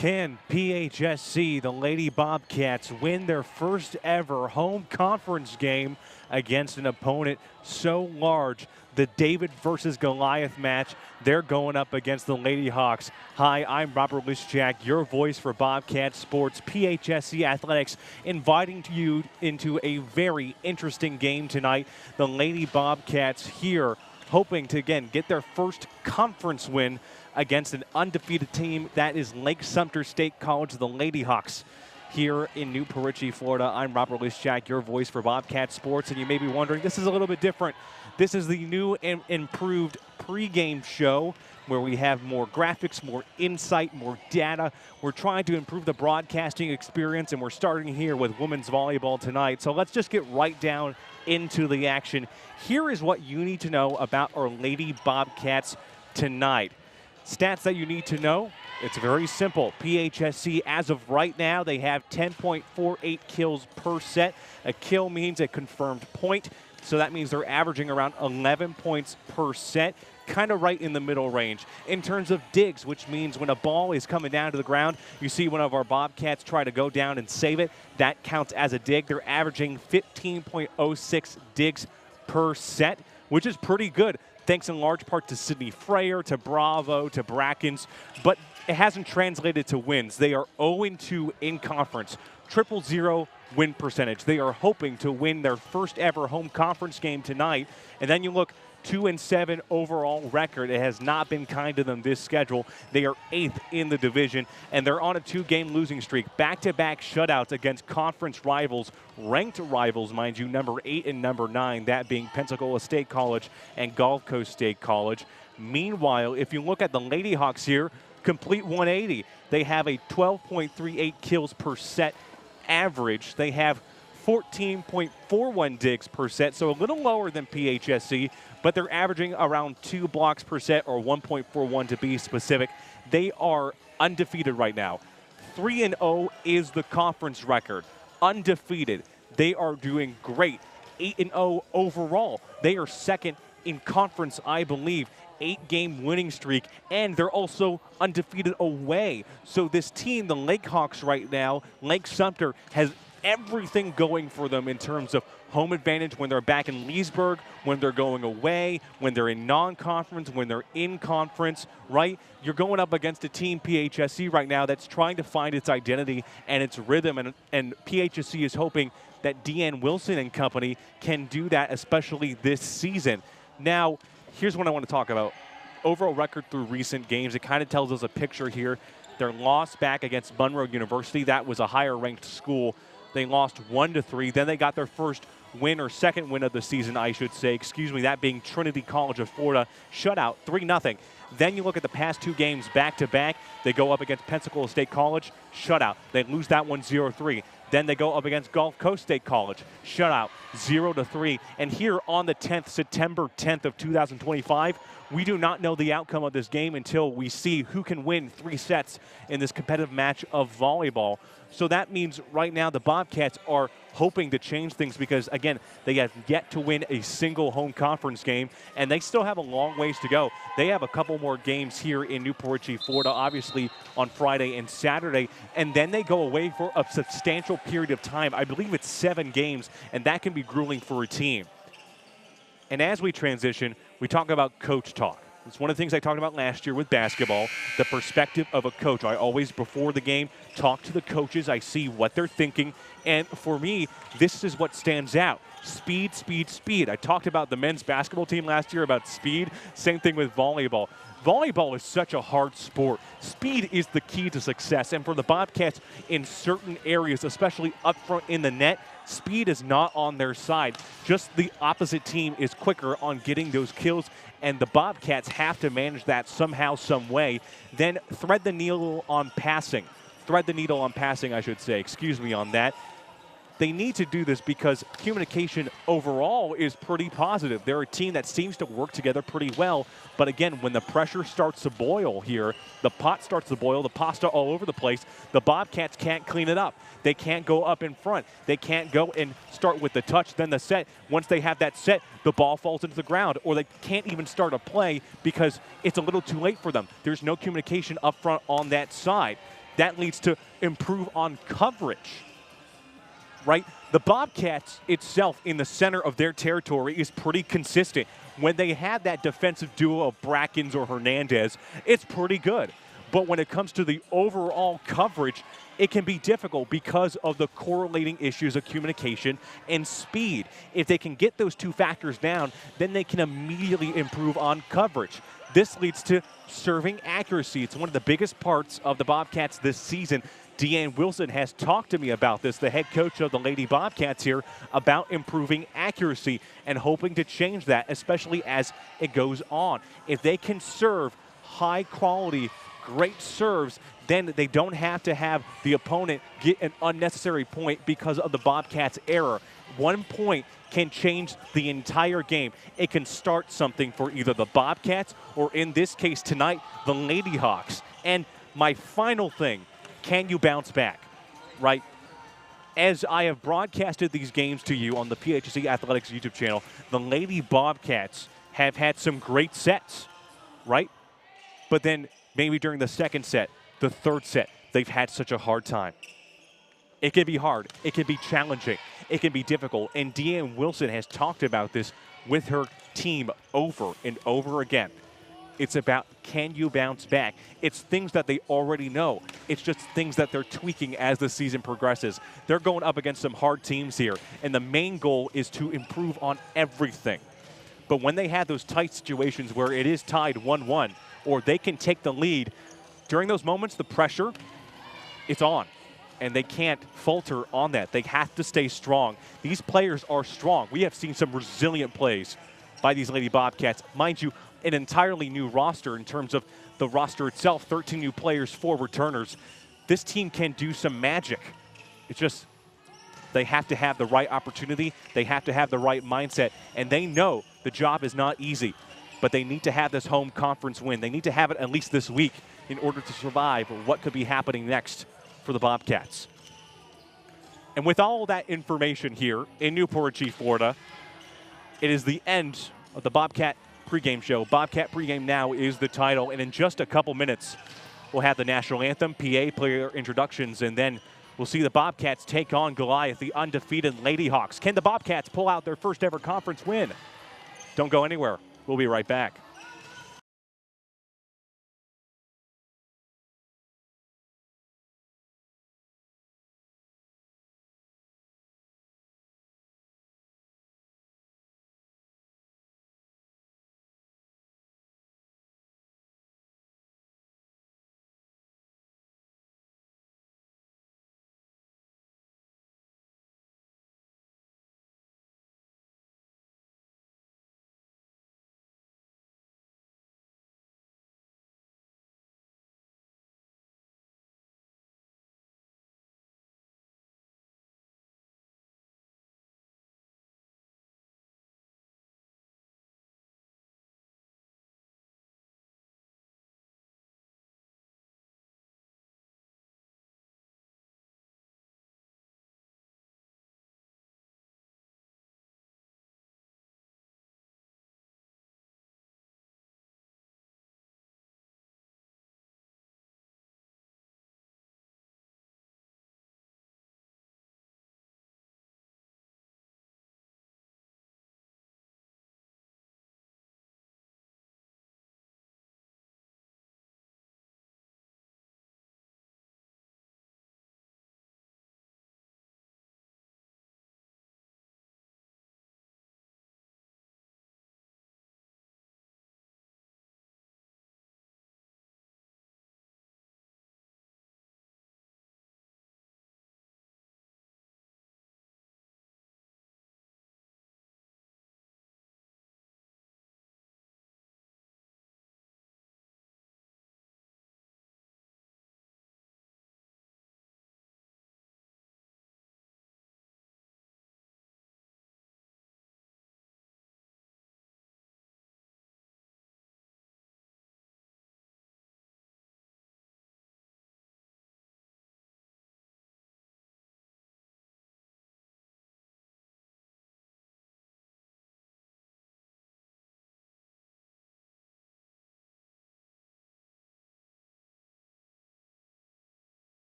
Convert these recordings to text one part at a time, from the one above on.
Can PHSC, the Lady Bobcats, win their first ever home conference game against an opponent so large? The David versus Goliath match, they're going up against the Lady Hawks. Hi, I'm Robert Lischak, your voice for Bobcat Sports, PHSC Athletics, inviting you into a very interesting game tonight. The Lady Bobcats here hoping to, again, get their first conference win against an undefeated team that is Lake-Sumter State College, the Lady Hawks. Here in New Perici, Florida, I'm Robert Lischak, your voice for Bobcat Sports, and you may be wondering, this is a little bit different. This is the new and improved pregame show where we have more graphics, more insight, more data. We're trying to improve the broadcasting experience, and we're starting here with women's volleyball tonight. So let's just get right down into the action. Here is what you need to know about our Lady Bobcats tonight. Stats that you need to know, it's very simple. PHSC, as of right now, they have 10.48 kills per set. A kill means a confirmed point, so that means they're averaging around 11 points per set, kind of right in the middle range. In terms of digs, which means when a ball is coming down to the ground, you see one of our Bobcats try to go down and save it, that counts as a dig. They're averaging 15.06 digs per set, which is pretty good, thanks in large part to Sydney Freyer, to Bravo, to Brackens, but it hasn't translated to wins. They are 0-2 in conference, 000 win percentage. They are hoping to win their first ever home conference game tonight, and then you look 2-7 overall record. It has not been kind to them this schedule. They are 8th in the division, and they're on a 2-game losing streak. Back-to-back shutouts against conference rivals, ranked rivals, mind you, number 8 and number 9, that being Pensacola State College and Gulf Coast State College. Meanwhile, if you look at the Lady Hawks here, complete 180. They have a 12.38 kills per set average. They have 14.41 digs per set, so a little lower than PHSC, but they're averaging around 2 blocks per set, or 1.41 to be specific. They are undefeated right now. 3-0 is the conference record. Undefeated. They are doing great. 8-0 overall. They are second in conference, I believe. 8-game winning streak, and they're also undefeated away. So this team, the Lake Hawks right now, Lake-Sumter, has everything going for them in terms of home advantage when they're back in Leesburg, when they're going away, when they're in non-conference, when they're in conference, right? You're going up against a team, PHSC, right now that's trying to find its identity and its rhythm, and PHSC is hoping that Deanne Wilson and company can do that, especially this season. Now, here's what I want to talk about. Overall record through recent games, it kind of tells us a picture here. Their loss back against Monroe University, that was a higher-ranked school. They lost 1-3. Then they got their first win, or second win of the season, I should say. Excuse me, that being Trinity College of Florida. Shutout, 3-0. Then you look at the past 2 games back-to-back. They go up against Pensacola State College. Shutout. They lose that one 0-3. Then they go up against Gulf Coast State College. Shutout, 0-3. And here on the 10th, September 10th of 2025, we do not know the outcome of this game until we see who can win 3 sets in this competitive match of volleyball. So that means right now the Bobcats are hoping to change things because, again, they have yet to win a single home conference game, and they still have a long ways to go. They have a couple more games here in New Perici, Florida, obviously on Friday and Saturday, and then they go away for a substantial period of time. I believe it's 7 games, and that can be grueling for a team. And as we transition, we talk about coach talk. It's one of the things I talked about last year with basketball, the perspective of a coach. I always, before the game, talk to the coaches. I see what they're thinking. And for me, this is what stands out. Speed, speed, speed. I talked about the men's basketball team last year about speed. Same thing with volleyball. Volleyball is such a hard sport. Speed is the key to success. And for the Bobcats, in certain areas, especially up front in the net, speed is not on their side. Just the opposite team is quicker on getting those kills, and the Bobcats have to manage that somehow, some way. Then thread the needle on passing. Thread the needle on passing, I should say. Excuse me on that. They need to do this because communication overall is pretty positive. They're a team that seems to work together pretty well. But again, when the pressure starts to boil here, the pot starts to boil, the pasta all over the place, the Bobcats can't clean it up. They can't go up in front. They can't go and start with the touch, then the set. Once they have that set, the ball falls into the ground, or they can't even start a play because it's a little too late for them. There's no communication up front on that side. that leads to improve on coverage, right? The Bobcats itself in the center of their territory is pretty consistent. When they have that defensive duo of Brackens or Hernandez, it's pretty good. But when it comes to the overall coverage, it can be difficult because of the correlating issues of communication and speed. If they can get those two factors down, then they can immediately improve on coverage. This leads to serving accuracy. It's one of the biggest parts of the Bobcats this season. Deanne Wilson has talked to me about this, the head coach of the Lady Bobcats here, about improving accuracy and hoping to change that, especially as it goes on. If they can serve high quality, great serves, then they don't have to have the opponent get an unnecessary point because of the Bobcats' error. 1 point can change the entire game. It can start something for either the Bobcats or, in this case tonight, the Lady Hawks. And my final thing, can you bounce back, right? As I have broadcasted these games to you on the PHSC Athletics YouTube channel, the Lady Bobcats have had some great sets, right? But then maybe during the second set, the third set, they've had such a hard time. It can be hard. It can be challenging. It can be difficult. And Deanne Wilson has talked about this with her team over and over again. It's about, can you bounce back? It's things that they already know. It's just things that they're tweaking as the season progresses. They're going up against some hard teams here, and the main goal is to improve on everything. But when they have those tight situations where it is tied 1-1, or they can take the lead, during those moments, the pressure, it's on. And they can't falter on that. They have to stay strong. These players are strong. We have seen some resilient plays by these Lady Bobcats. Mind you, an entirely new roster in terms of the roster itself, 13 new players, 4 returners. This team can do some magic. It's just they have to have the right opportunity. They have to have the right mindset. And they know the job is not easy, but they need to have this home conference win. They need to have it at least this week in order to survive what could be happening next for the Bobcats. And with all that information here in Newport Richey, Florida, it is the end of the Bobcat pregame show. Bobcat pregame now is the title, and in just a couple minutes, we'll have the national anthem, PA player introductions, and then we'll see the Bobcats take on Goliath, the undefeated Lady Hawks. Can the Bobcats pull out their first ever conference win? Don't go anywhere. We'll be right back.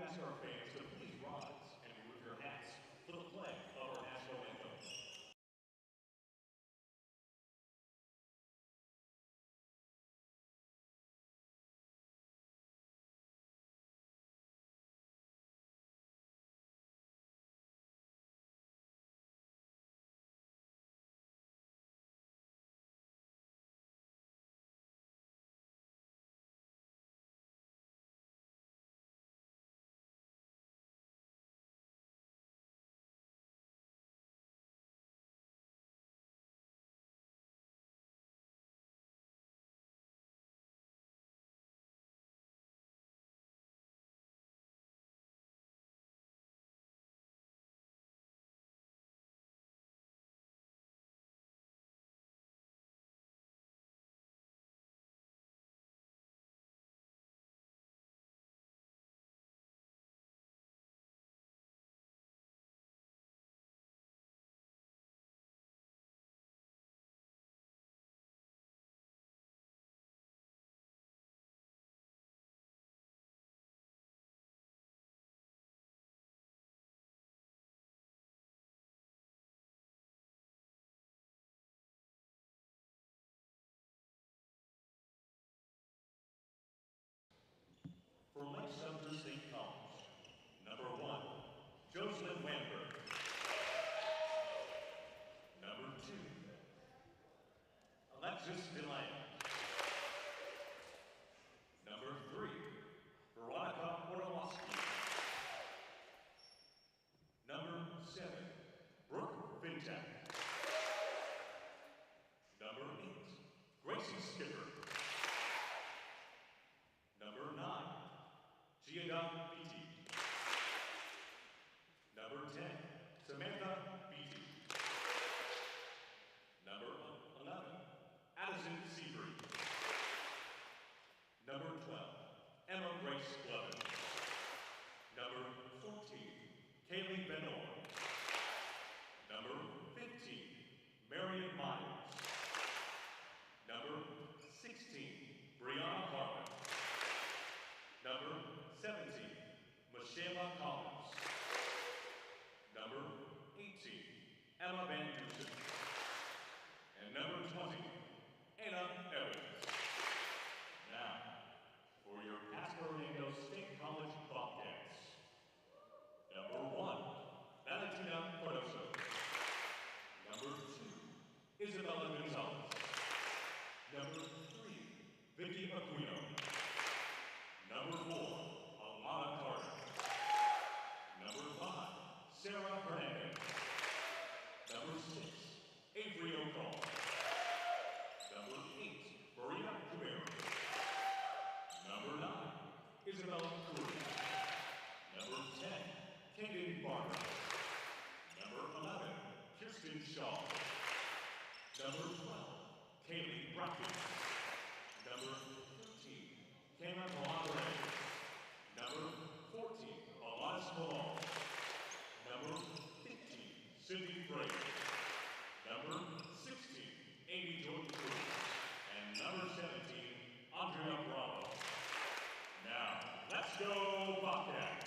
ask our fans to please rise and remove your hats for the pledge of our national anthem. For Lake-Sumter State College, number 1, Jocelyn Wamberg. Number 2, Alexis DeLay. Number 3, Veronica Podolowski. Number 7, Brooke Vintek. Number 8, Gracie Skipper. Number 9, Giada Beatty. Number 10, Samantha Beatty. Number 11, Addison Seabury. Number 12, Emma Grace Levin. Number 14, Kaylee Benor. Number 15, Marion Myers. Number 16, Brianna Harmon. Number 17, Michelle Collins. Number 18, Emma Van Dusen. And number 20, Anna Evans. Now, for your Pasco-Hernando State College Bobcats. Number 1, Valentina Cardoso. Number 2, Isabella Gonzalez. Number 3, Vicky Aquino. Number 4, Alana Carter. Number 5, Sarah Hernandez. Number 6, Avery O'Connell. Number 8, Maria Camero. Number 9, Isabella Cruz. Number 10, Kaden Barber. Number 11, Kirsten Shaw. Number 12, Kaylee Brackett. Number 13, Cameron Malabere. Number 14, Elias Malone. Number 15, Cindy Frey. Number 16, Amy Jordan Cruz. And number 17, Andrea Bravo. Now, let's go Bobcats!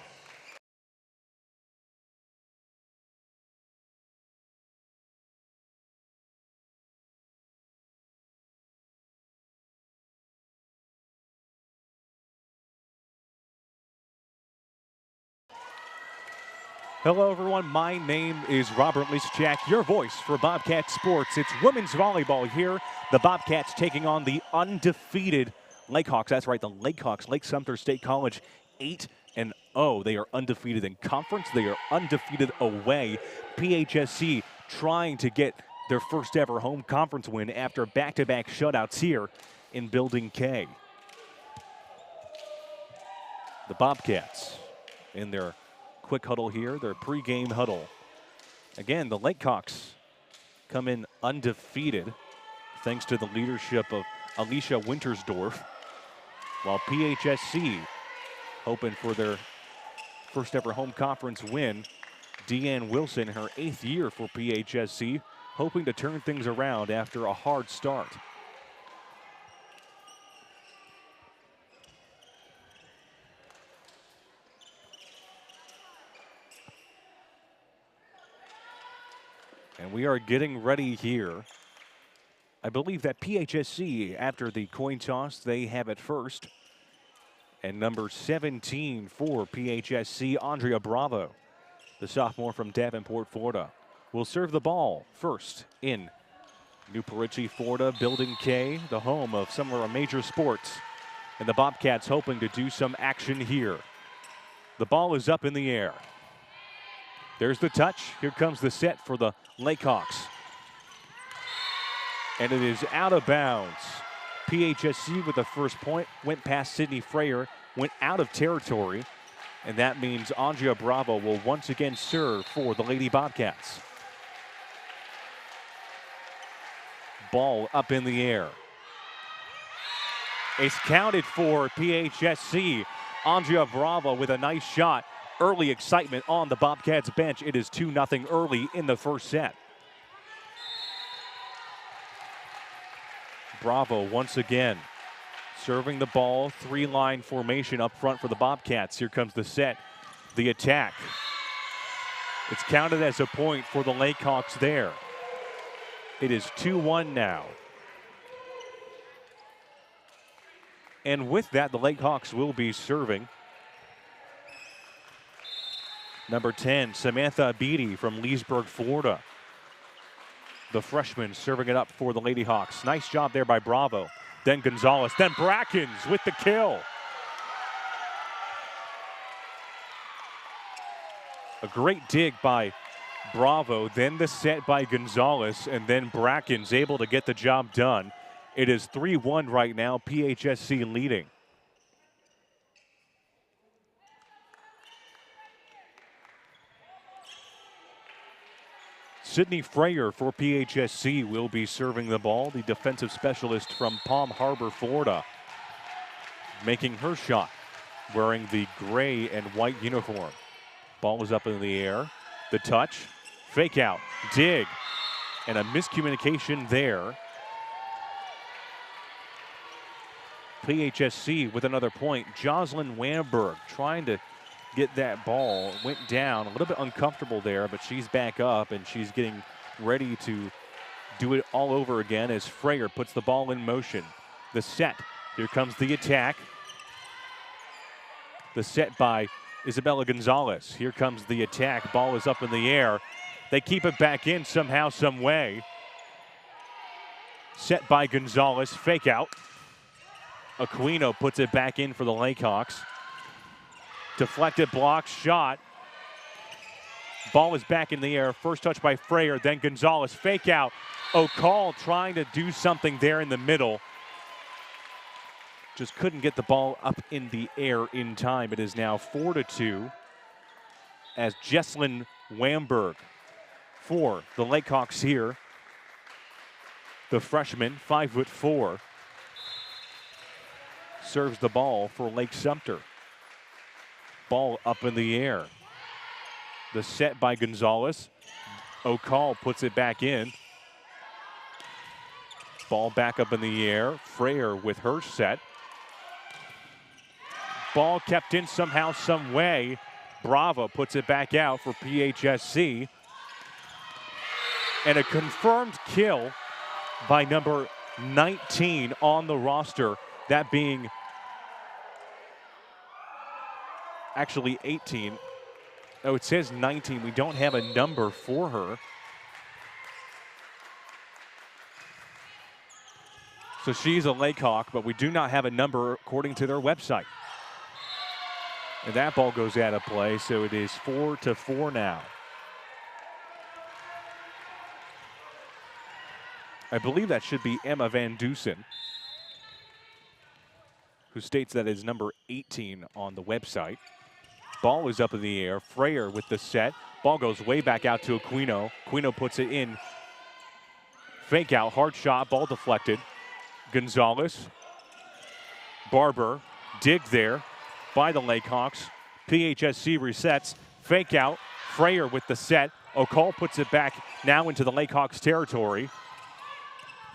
Hello, everyone. My name is Robert Lisichak, your voice for Bobcat Sports. It's women's volleyball here. The Bobcats taking on the undefeated Lakehawks. That's right, the Lakehawks, Lake-Sumter State College, 8-0. They are undefeated in conference. They are undefeated away. PHSC trying to get their first ever home conference win after back-to-back shutouts here in Building K. The Bobcats in their quick huddle here, their pregame huddle. Again, the Lakehawks come in undefeated thanks to the leadership of Alicia Wintersdorf, while PHSC hoping for their first ever home conference win. Deanne Wilson, her 8th year for PHSC, hoping to turn things around after a hard start. And we are getting ready here. I believe that PHSC, after the coin toss, they have it first. And number 17 for PHSC, Andrea Bravo, the sophomore from Davenport, Florida, will serve the ball first in New Perici, Florida, Building K, the home of some of our major sports. And the Bobcats hoping to do some action here. The ball is up in the air. There's the touch. Here comes the set for the Lakehawks. And it is out of bounds. PHSC with the first point, went past Sydney Freyer, went out of territory. And that means Andrea Bravo will once again serve for the Lady Bobcats. Ball up in the air. It's counted for PHSC. Andrea Bravo with a nice shot. Early excitement on the Bobcats bench. It is 2-0 early in the first set. Bravo once again serving the ball. Three-line formation up front for the Bobcats. Here comes the set, the attack. It's counted as a point for the Lakehawks there. It is 2-1 now. And with that, the Lakehawks will be serving. Number 10, Samantha Beatty from Leesburg, Florida. The freshman serving it up for the Lady Hawks. Nice job there by Bravo. Then Gonzalez, then Brackens with the kill. A great dig by Bravo, then the set by Gonzalez, and then Brackens able to get the job done. It is 3-1 right now, PHSC leading. Sydney Freyer for PHSC will be serving the ball, the defensive specialist from Palm Harbor, Florida, making her shot, wearing the gray and white uniform. Ball is up in the air. The touch, fake out, dig, and a miscommunication there. PHSC with another point. Jocelyn Wamberg trying to get that ball. Went down, a little bit uncomfortable there, but she's back up and she's getting ready to do it all over again as Freyer puts the ball in motion. The set, here comes the attack. The set by Isabella Gonzalez. Here comes the attack, ball is up in the air. They keep it back in somehow, some way. Set by Gonzalez, fake out. Aquino puts it back in for the Lakehawks. Deflected block shot. Ball is back in the air. First touch by Freyer, then Gonzalez. Fake out. O'Call trying to do something there in the middle. Just couldn't get the ball up in the air in time. It is now 4-2 as Jesslyn Wamberg for the Lakehawks here. The freshman, 5'4", serves the ball for Lake-Sumter. Ball up in the air. The set by Gonzalez. O'Call puts it back in. Ball back up in the air. Freyer with her set. Ball kept in somehow, some way. Bravo puts it back out for PHSC. And a confirmed kill by number 19 on the roster. That being actually 18. Oh, it says 19. We don't have a number for her. So she's a Lakehawk, but we do not have a number according to their website. And that ball goes out of play, so it is 4-4 now. I believe that should be Emma Van Dusen, who states that is number 18 on the website. Ball is up in the air. Freyer with the set. Ball goes way back out to Aquino. Aquino puts it in. Fake out, hard shot, ball deflected. Gonzalez. Barber. Dig there by the Lakehawks. PHSC resets. Fake out. Freyer with the set. O'Call puts it back now into the Lakehawks territory.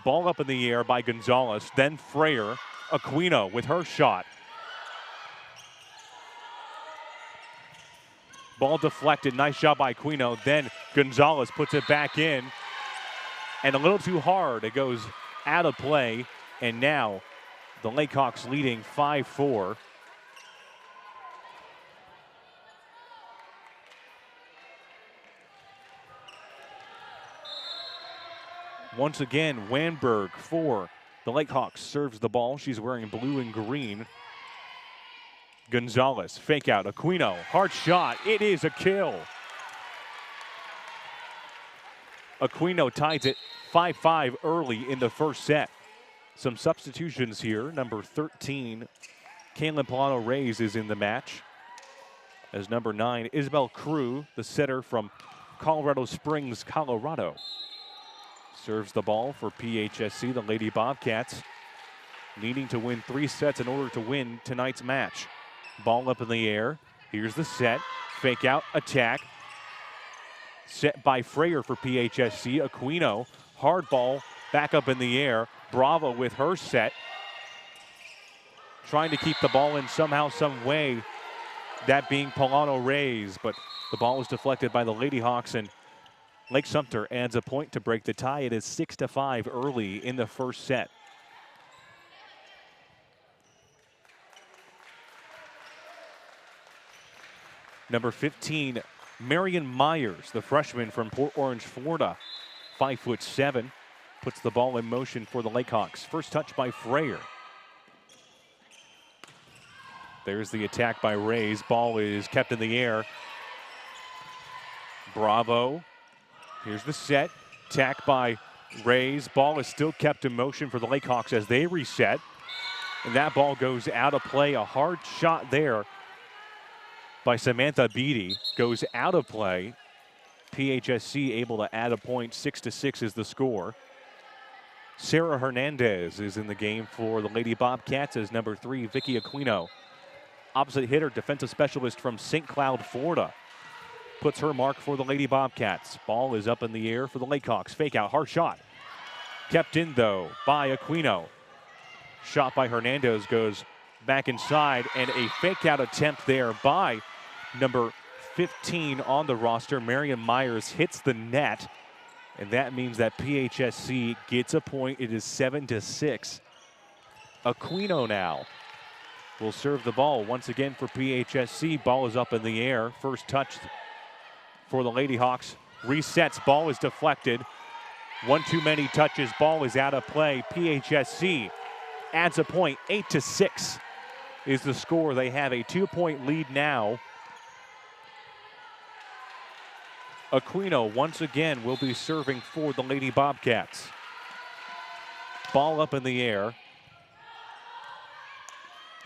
Ball up in the air by Gonzalez. Then Freyer. Aquino with her shot. Ball deflected, nice job by Aquino. Then Gonzalez puts it back in, and a little too hard. It goes out of play, and now the Lakehawks leading 5-4. Once again, Wanberg for the Lakehawks serves the ball. She's wearing blue and green. Gonzalez, fake out, Aquino, hard shot. It is a kill. Aquino ties it 5-5 early in the first set. Some substitutions here. Number 13, Kaylin Polano-Reyes is in the match. As number 9, Isabel Crew, the setter from Colorado Springs, Colorado, serves the ball for PHSC, the Lady Bobcats, needing to win 3 sets in order to win tonight's match. Ball up in the air. Here's the set. Fake out, attack. Set by Freyer for PHSC. Aquino, hard ball, back up in the air. Bravo with her set. Trying to keep the ball in somehow, some way. That being Polano-Reyes, but the ball is deflected by the Lady Hawks, and Lake-Sumter adds a point to break the tie. It is 6-5 early in the first set. Number 15, Marion Myers, the freshman from Port Orange, Florida, 5'7", puts the ball in motion for the Lakehawks. First touch by Freyer. There's the attack by Reyes. Ball is kept in the air. Bravo. Here's the set. Attack by Reyes. Ball is still kept in motion for the Lakehawks as they reset. And that ball goes out of play. A hard shot there by Samantha Beatty goes out of play. PHSC able to add a point. 6-6 is the score. Sarah Hernandez is in the game for the Lady Bobcats as number 3, Vicky Aquino. Opposite hitter, defensive specialist from St. Cloud, Florida, puts her mark for the Lady Bobcats. Ball is up in the air for the Lakehawks. Fake out, hard shot. Kept in though by Aquino. Shot by Hernandez goes back inside, and a fake out attempt there by number 15 on the roster. Marion Myers hits the net, and that means that PHSC gets a point. It is 7-6. Aquino now will serve the ball once again for PHSC. Ball is up in the air. First touch for the Lady Hawks. Resets, ball is deflected. One too many touches, ball is out of play. PHSC adds a point. 8-6 is the score. They have a 2-point lead now. Aquino once again will be serving for the Lady Bobcats. Ball up in the air.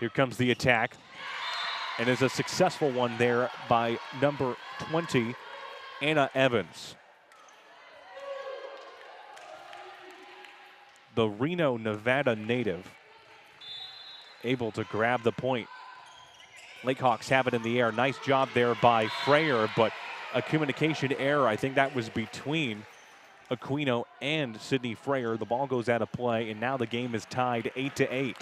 Here comes the attack. And is a successful one there by number 20, Anna Evans. The Reno, Nevada native able to grab the point. Lakehawks have it in the air. Nice job there by Freyer, but a communication error. I think that was between Aquino and Sydney Freyer. The ball goes out of play, and now the game is tied 8-8.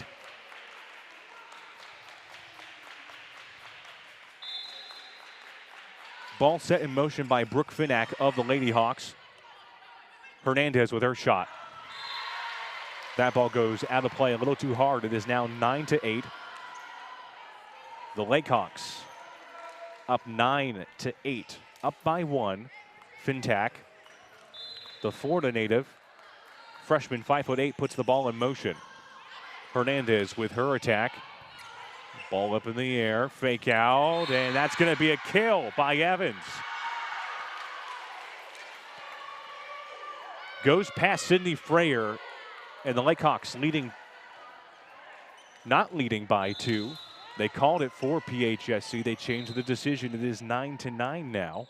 Ball set in motion by Brooke Finnack of the Lady Hawks. Hernandez with her shot. That ball goes out of play a little too hard. It is now 9-8. The Lakehawks up 9-8, up by 1. Fintack, the Florida native, freshman 5'8", puts the ball in motion. Hernandez with her attack. Ball up in the air, fake out, and that's going to be a kill by Evans. Goes past Sydney Freyer, and the Lakehawks not leading by 2. They called it for PHSC. They changed the decision. It is 9-9 now.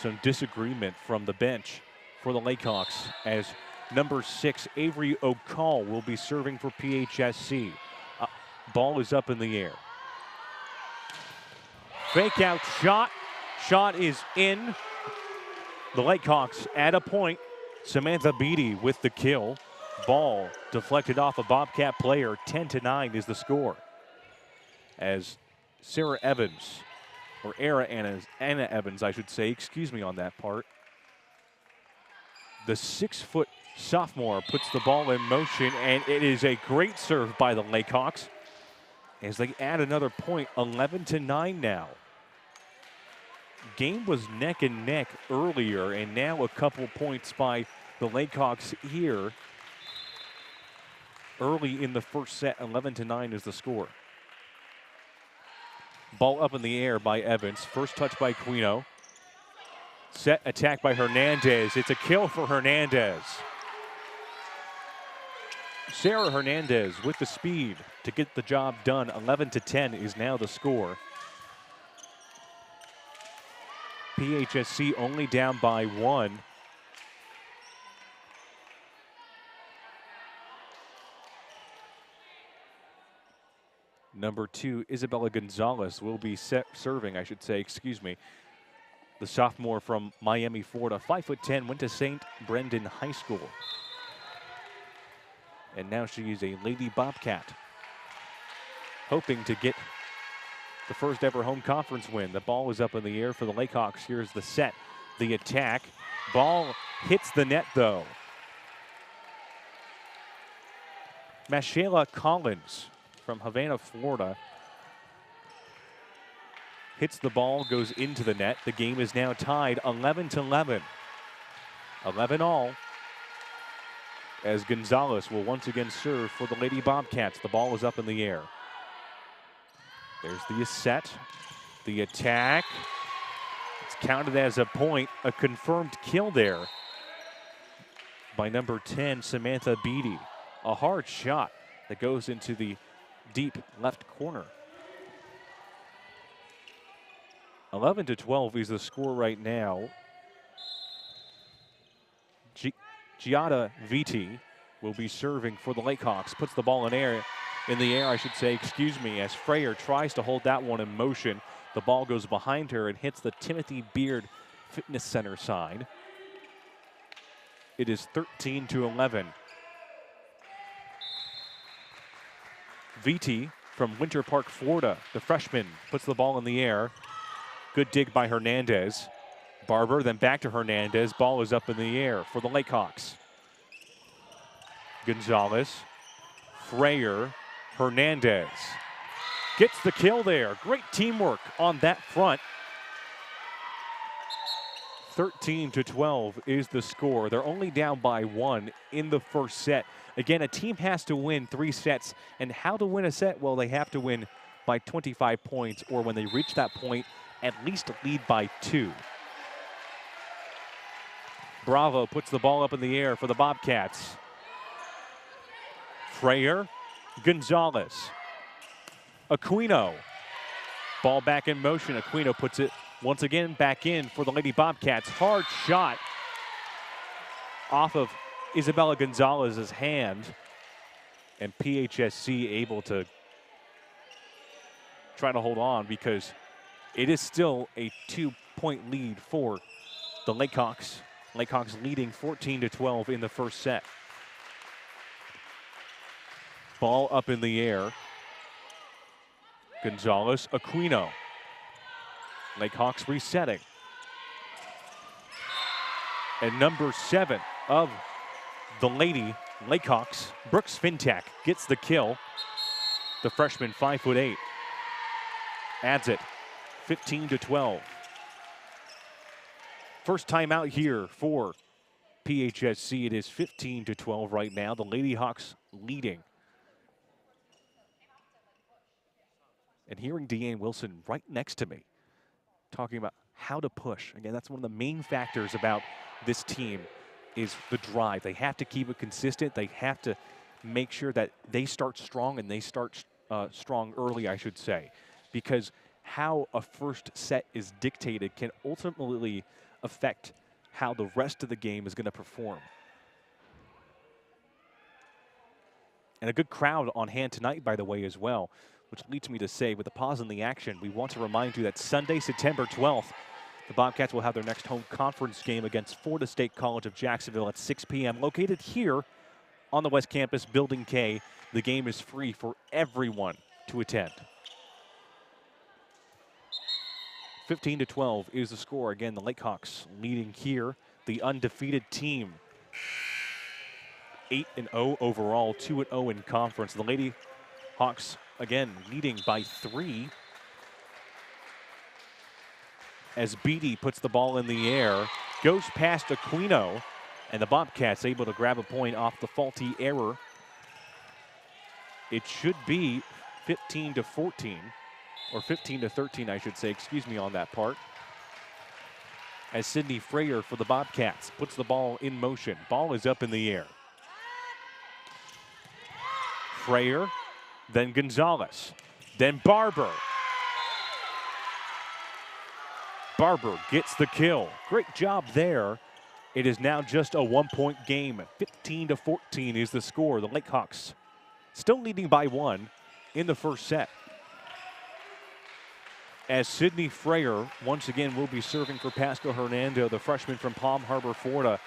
Some disagreement from the bench for the Lakehawks as number 6, Avery O'Call, will be serving for PHSC. Ball is up in the air. Fake out shot. Shot is in. The Lakehawks add a point. Samantha Beatty with the kill. Ball deflected off a Bobcat player. 10-9 is the score. As Sarah Evans, or Anna Evans, I should say, excuse me on that part. The 6-foot sophomore puts the ball in motion, and it is a great serve by the Lakehawks as they add another point. 11-9 now. Game was neck and neck earlier, and now a couple points by the Lakehawks here. Early in the first set, 11-9 is the score. Ball up in the air by Evans. First touch by Quino. Set attack by Hernandez. It's a kill for Hernandez. Sarah Hernandez with the speed to get the job done. 11-10 is now the score. PHSC only down by 1. Number 2, Isabella Gonzalez will be serving, I should say, excuse me. The sophomore from Miami, Florida, 5'10", went to St. Brendan High School. And now she is a Lady Bobcat, hoping to get the first ever home conference win. The ball is up in the air for the Lakehawks. Here's the set, the attack. Ball hits the net, though. Mashayla Collins from Havana, Florida, hits the ball, goes into the net. The game is now tied 11-11. 11 all. As Gonzalez will once again serve for the Lady Bobcats. The ball is up in the air. There's the set, the attack. It's counted as a point, a confirmed kill there by number 10, Samantha Beatty. A hard shot that goes into the deep left corner. 11-12 is the score right now. Giada Viti will be serving for the Lakehawks. Puts the ball in the air, I should say, excuse me, as Freyer tries to hold that one in motion. The ball goes behind her and hits the Timothy Beard Fitness Center sign. It is 13-11. Viti from Winter Park, Florida, the freshman, puts the ball in the air. Good dig by Hernandez. Barber, then back to Hernandez. Ball is up in the air for the Lakehawks. Gonzalez, Freyer, Hernandez. Gets the kill there. Great teamwork on that front. 13-12 is the score. They're only down by 1 in the first set. Again, a team has to win 3 sets. And how to win a set? Well, they have to win by 25 points, or when they reach that point, at least lead by 2. Bravo puts the ball up in the air for the Bobcats. Freyer, Gonzalez, Aquino. Ball back in motion. Aquino puts it once again back in for the Lady Bobcats. Hard shot off of Isabella Gonzalez's hand. And PHSC able to try to hold on because it is still a 2-point lead for the Lakehawks. Lakehawks leading 14-12 in the first set. Ball up in the air. Gonzalez, Aquino. Lakehawks resetting. And number 7 of the Lady Lakehawks, Brooks Fintak, gets the kill. The freshman, 5'8", adds it, 15-12. First time out here for PHSC. It is 15-12 right now. The Lady Hawks leading. And hearing Deanne Wilson right next to me talking about how to push. Again, that's one of the main factors about this team is the drive. They have to keep it consistent. They have to make sure that they start strong, and they start strong early, I should say, because how a first set is dictated can ultimately affect how the rest of the game is going to perform. And a good crowd on hand tonight, by the way, as well, which leads me to say, with a pause in the action, we want to remind you that Sunday, September 12th, the Bobcats will have their next home conference game against Florida State College of Jacksonville at 6 p.m. located here on the West Campus, Building K. The game is free for everyone to attend. 15-12 is the score. Again, the Lakehawks leading here. The undefeated team. 8-0 overall, 2-0 in conference. The Lady Hawks, again, leading by 3. As Beatty puts the ball in the air, goes past Aquino, and the Bobcats able to grab a point off the faulty error. It should be 15-14, or 15-13, I should say, excuse me on that part. As Sydney Freyer for the Bobcats puts the ball in motion. Ball is up in the air. Freyer, then Gonzalez, then Barber. Barber gets the kill. Great job there. It is now just a 1-point game. 15-14 is the score. The Lakehawks still leading by 1 in the first set. As Sydney Freyer once again will be serving for Pasco-Hernando, the freshman from Palm Harbor, Florida.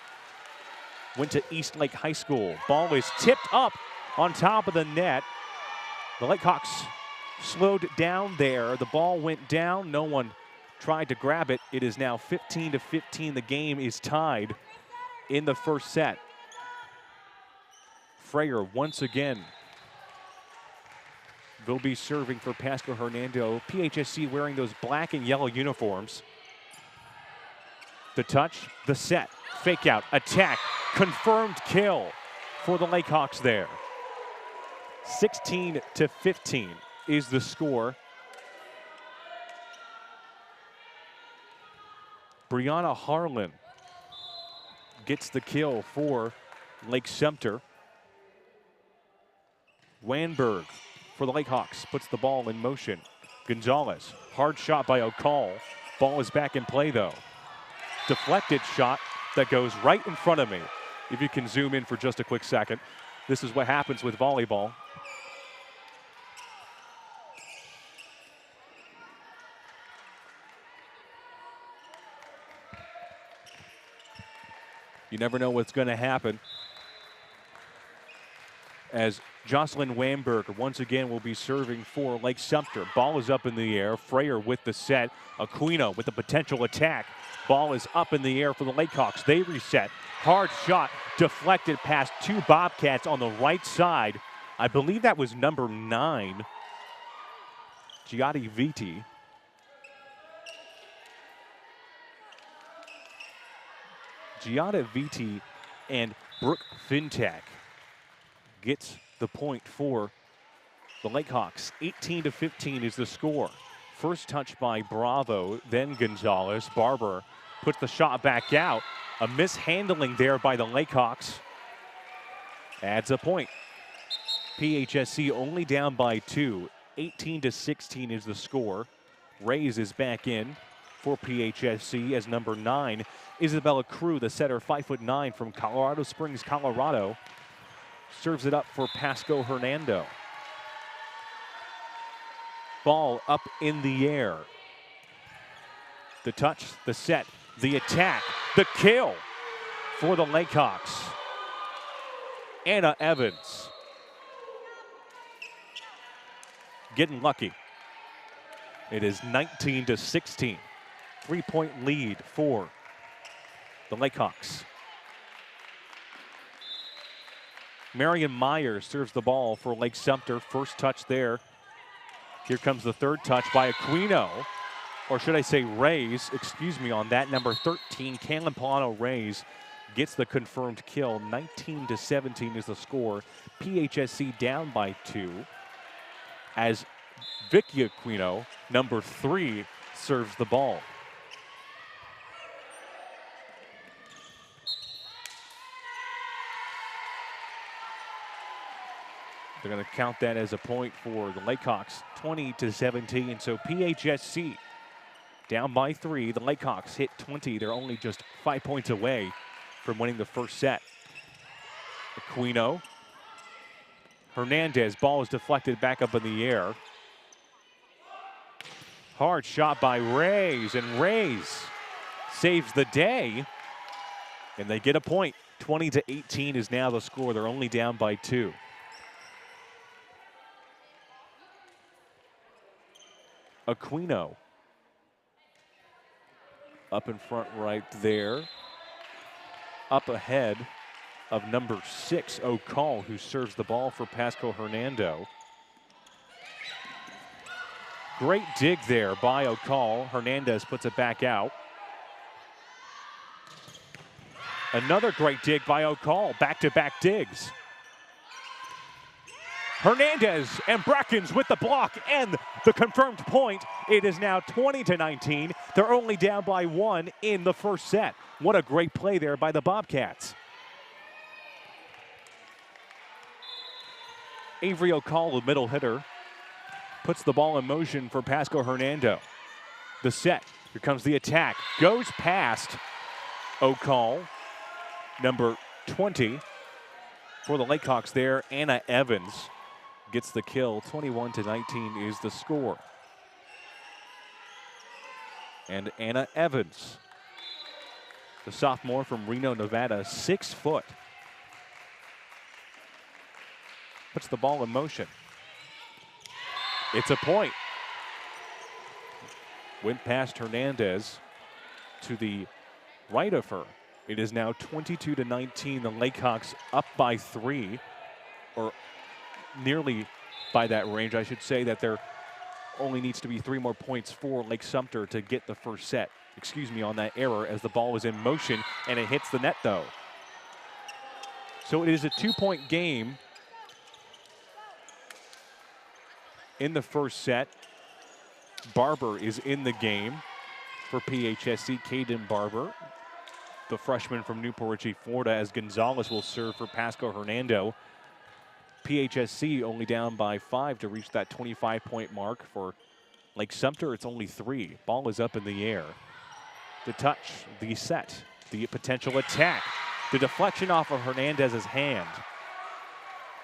Went to East Lake High School. Ball is tipped up on top of the net. The Lakehawks slowed down there. The ball went down. No one tried to grab it. It is now 15-15. The game is tied in the first set. Freyer once again will be serving for Pasco-Hernando. PHSC wearing those black and yellow uniforms. The touch, the set, fake out, attack, confirmed kill for the Lakehawks there. 16-15 is the score. Brianna Harlan gets the kill for Lake-Sumter. Wanberg for the Lakehawks puts the ball in motion. Gonzalez, hard shot by O'Call. Ball is back in play though. Deflected shot that goes right in front of me. If you can zoom in for just a quick second. This is what happens with volleyball. You never know what's going to happen. As Jocelyn Wanberg once again will be serving for Lake-Sumter. Ball is up in the air. Freyer with the set. Aquino with the potential attack. Ball is up in the air for the Lakehawks. They reset. Hard shot deflected past 2 Bobcats on the right side. I believe that was number 9, Giada Viti. Giada Viti and Brooke Fintak gets the point for the Lakehawks. 18-15 is the score. First touch by Bravo, then Gonzalez. Barber puts the shot back out. A mishandling there by the Lakehawks. Adds a point. PHSC only down by 2. 18-16 is the score. Reyes is back in for PHSC as number 9. Isabella Crew, the setter, 5'9" from Colorado Springs, Colorado, serves it up for Pasco-Hernando. Ball up in the air. The touch, the set, the attack, the kill for the Lakehawks. Anna Evans getting lucky. It is 19-16. 3-point lead for the Lakehawks. Marion Myers serves the ball for Lake-Sumter. First touch there. Here comes the third touch by Aquino, or should I say Reyes, excuse me on that. Number 13, Kaylin Polano Reyes gets the confirmed kill. 19-17 is the score. PHSC down by 2 as Vicky Aquino, number 3, serves the ball. They're going to count that as a point for the Lakehawks, 20-17. So PHSC down by 3. The Lakehawks hit 20. They're only just 5 points away from winning the first set. Aquino. Hernandez, ball is deflected back up in the air. Hard shot by Reyes, and Reyes saves the day. And they get a point. 20-18 is now the score. They're only down by 2. Aquino up in front right there. Up ahead of number 6, O'Call, who serves the ball for Pasco-Hernando. Great dig there by O'Call. Hernandez puts it back out. Another great dig by O'Call. Back-to-back digs. Hernandez and Brackens with the block and the confirmed point. It is now 20-19. They're only down by 1 in the first set. What a great play there by the Bobcats. Avery O'Call, the middle hitter, puts the ball in motion for Pasco-Hernando. The set, here comes the attack. Goes past O'Call, number 20 for the Lakehawks there. Anna Evans gets the kill. 21-19 is the score. And Anna Evans, the sophomore from Reno, Nevada, 6 foot, puts the ball in motion. It's a point. Went past Hernandez to the right of her. It is now 22-19. The Lakehawks up by 3, or nearly by that range. I should say that there only needs to be 3 more points for Lake-Sumter to get the first set. Excuse me on that error, as the ball is in motion and it hits the net though. So it is a 2-point game in the first set. Barber is in the game for PHSC. Caden Barber, the freshman from Newport Richey, Florida, as Gonzalez will serve for Pasco-Hernando. PHSC only down by 5 to reach that 25-point mark. For Lake-Sumter, it's only 3. Ball is up in the air. The touch, the set, the potential attack. The deflection off of Hernandez's hand,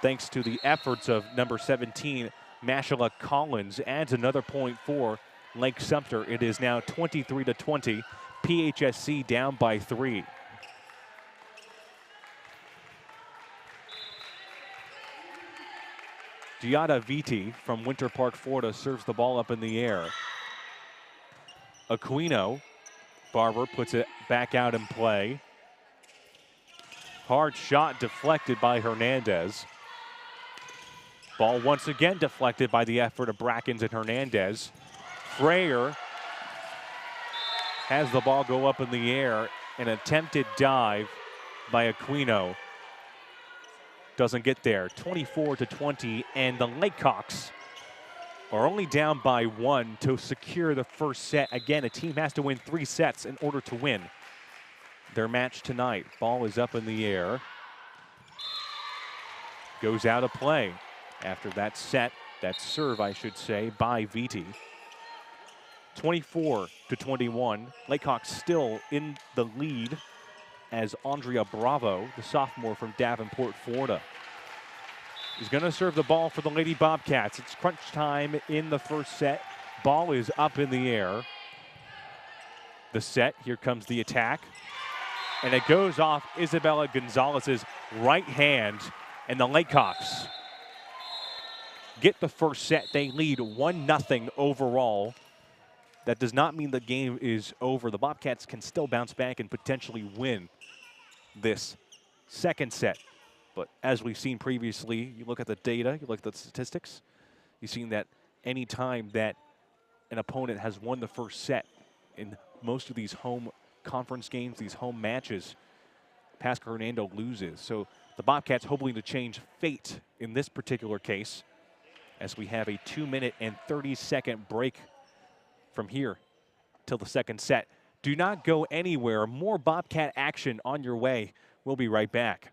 thanks to the efforts of number 17, Mashala Collins, adds another point for Lake-Sumter. It is now 23-20. PHSC down by 3. Giada Viti from Winter Park, Florida, serves the ball up in the air. Aquino, Barber puts it back out in play. Hard shot deflected by Hernandez. Ball once again deflected by the effort of Brackens and Hernandez. Freyer has the ball go up in the air. An attempted dive by Aquino doesn't get there. 24-20, and the Lakehawks are only down by 1 to secure the first set. Again, a team has to win 3 sets in order to win their match tonight. Ball is up in the air. Goes out of play after that set, that serve, I should say, by Viti. 24-21. Lakehawks still in the lead, as Andrea Bravo, the sophomore from Davenport, Florida, is going to serve the ball for the Lady Bobcats. It's crunch time in the first set. Ball is up in the air. The set, here comes the attack. And it goes off Isabella Gonzalez's right hand, and the Lakehawks get the first set. They lead 1-0 overall. That does not mean the game is over. The Bobcats can still bounce back and potentially win this second set. But as we've seen previously, you look at the data, you look at the statistics, you've seen that any time that an opponent has won the first set in most of these home conference games, these home matches, Pasco-Hernando loses. So the Bobcats hoping to change fate in this particular case, as we have a 2-minute and 30-second break from here till the second set. Do not go anywhere. More Bobcat action on your way. We'll be right back.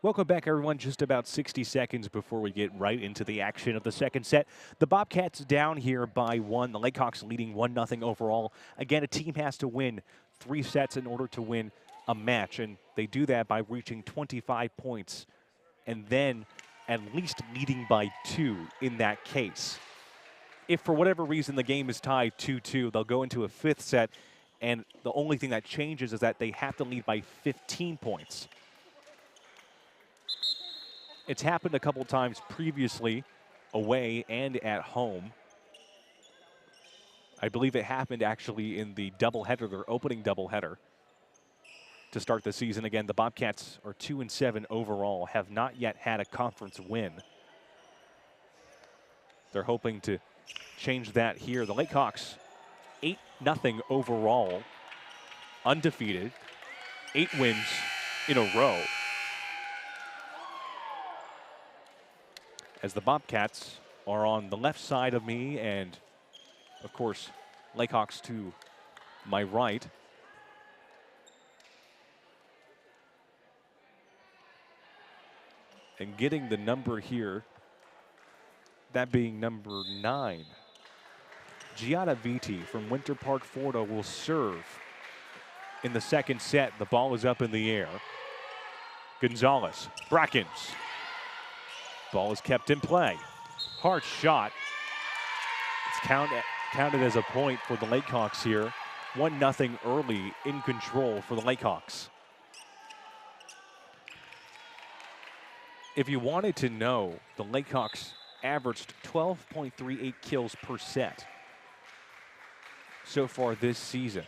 Welcome back, everyone. Just about 60 seconds before we get right into the action of the second set. The Bobcats down here by 1. The Lakehawks leading 1-0 overall. Again, a team has to win 3 sets in order to win a match, and they do that by reaching 25 points and then at least leading by 2 in that case. If for whatever reason the game is tied 2-2, they'll go into a 5th set, and the only thing that changes is that they have to lead by 15 points. It's happened a couple times previously, away and at home. I believe it happened actually in the doubleheader, their opening doubleheader to start the season. Again, the Bobcats are 2-7 overall, have not yet had a conference win. They're hoping to change that here. The Lakehawks, 8-0 overall, undefeated, 8 wins in a row. As the Bobcats are on the left side of me, and of course, Lakehawks to my right. And getting the number here, that being number 9. Giada Viti from Winter Park, Florida will serve in the second set. The ball is up in the air. Gonzalez, Brackens. Ball is kept in play. Hard shot. It's counted as a point for the Lakehawks here. 1-0 early, in control for the Lakehawks. If you wanted to know, the Lakehawks averaged 12.38 kills per set so far this season.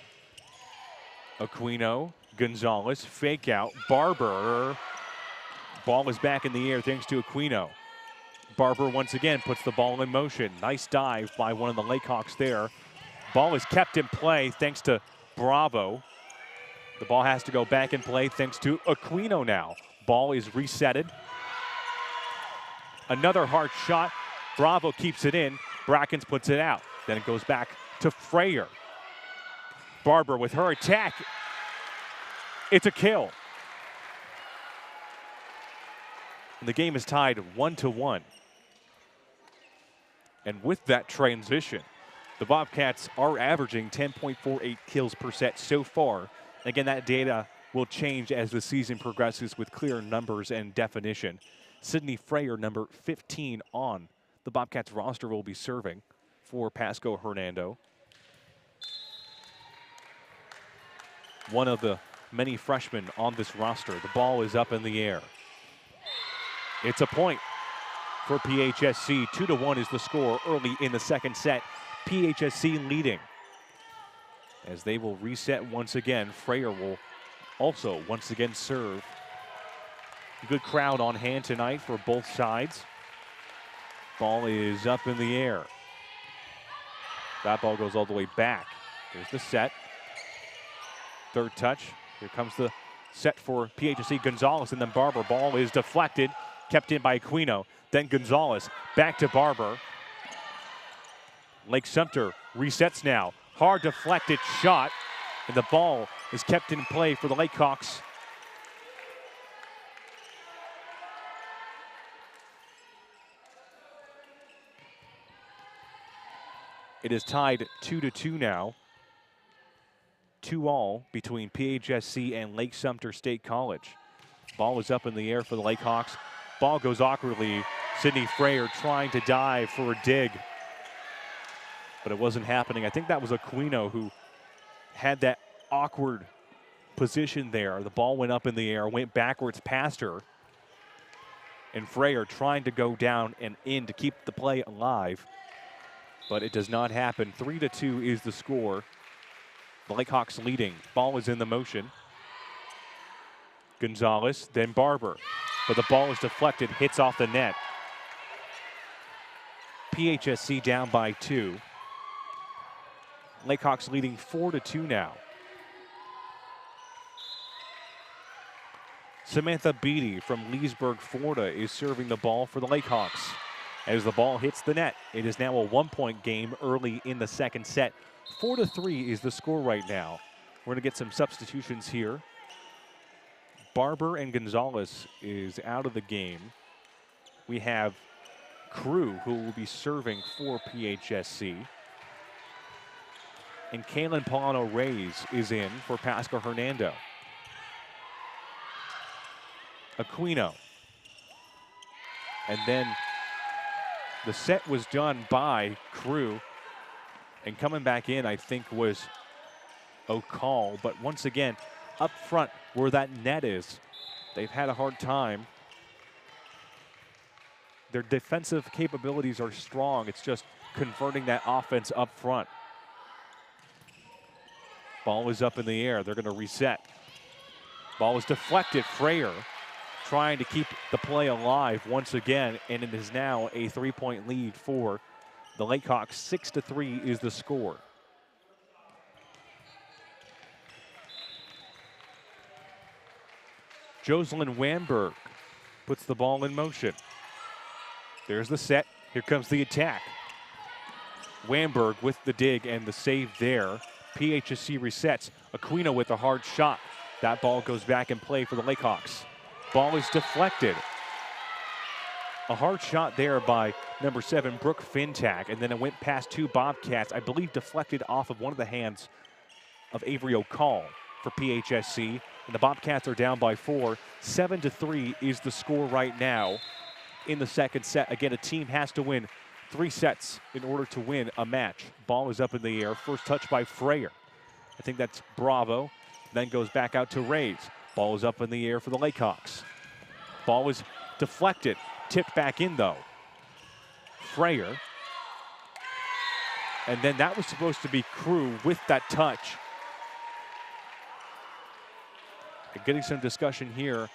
Aquino, Gonzalez, fake out, Barber. Ball is back in the air thanks to Aquino. Barber once again puts the ball in motion. Nice dive by one of the Lakehawks there. Ball is kept in play thanks to Bravo. The ball has to go back in play thanks to Aquino now. Ball is resetted. Another hard shot. Bravo keeps it in. Brackens puts it out. Then it goes back to Freyer. Barber with her attack. It's a kill. And the game is tied 1-1. And with that transition, the Bobcats are averaging 10.48 kills per set so far. Again, that data will change as the season progresses with clear numbers and definition. Sydney Freyer, number 15 on the Bobcats roster, will be serving for Pasco-Hernando. One of the many freshmen on this roster. The ball is up in the air. It's a point for PHSC. 2-1 is the score early in the second set. PHSC leading. As they will reset once again, Freyer will also once again serve. Good crowd on hand tonight for both sides. Ball is up in the air. That ball goes all the way back. There's the set. Third touch. Here comes the set for PHSC. Gonzalez and then Barber. Ball is deflected. Kept in by Aquino. Then Gonzalez. Back to Barber. Lake-Sumter resets now. Hard deflected shot. And the ball is kept in play for the Lakehawks. It is tied 2-2 now. 2-all between PHSC and Lake-Sumter State College. Ball is up in the air for the Lakehawks. Ball goes awkwardly. Sydney Freyer trying to dive for a dig, but it wasn't happening. I think that was Aquino who had that awkward position there. The ball went up in the air, went backwards past her, and Freyer trying to go down and in to keep the play alive, but it does not happen. 3-2 is the score. The Lakehawks leading. Ball is in the motion. Gonzalez, then Barber. But the ball is deflected, hits off the net. PHSC down by 2. Lakehawks leading 4-2 now. Samantha Beatty from Leesburg, Florida is serving the ball for the Lakehawks. As the ball hits the net, it is now a 1-point game early in the second set. 4-3 is the score right now. We're going to get some substitutions here. Barber and Gonzalez is out of the game. We have Crew, who will be serving for PHSC. And Kaylin Polano-Reyes is in for Pasco-Hernando. Aquino. And then the set was done by Crew. And coming back in, I think, was O'Call. But once again, up front where that net is, they've had a hard time. Their defensive capabilities are strong. It's just converting that offense up front. Ball is up in the air. They're going to reset. Ball is deflected. Freyer trying to keep the play alive once again, and it is now a 3-point lead for the Lakehawks. 6-3 is the score. Jocelyn Wamberg puts the ball in motion. There's the set. Here comes the attack. Wamberg with the dig and the save there. PHSC resets. Aquino with a hard shot. That ball goes back in play for the Lakehawks. Ball is deflected. A hard shot there by number 7, Brooke Fintak, and then it went past 2 Bobcats, I believe deflected off of one of the hands of Avery O'Call for PHSC. And the Bobcats are down by 4. 7-3 is the score right now in the second set. Again, a team has to win 3 sets in order to win a match. Ball is up in the air. First touch by Freyer. I think that's Bravo. Then goes back out to Reyes. Ball is up in the air for the Lakehawks. Ball is deflected. Tipped back in, though. Freyer. And then that was supposed to be Crew with that touch. And getting some discussion here.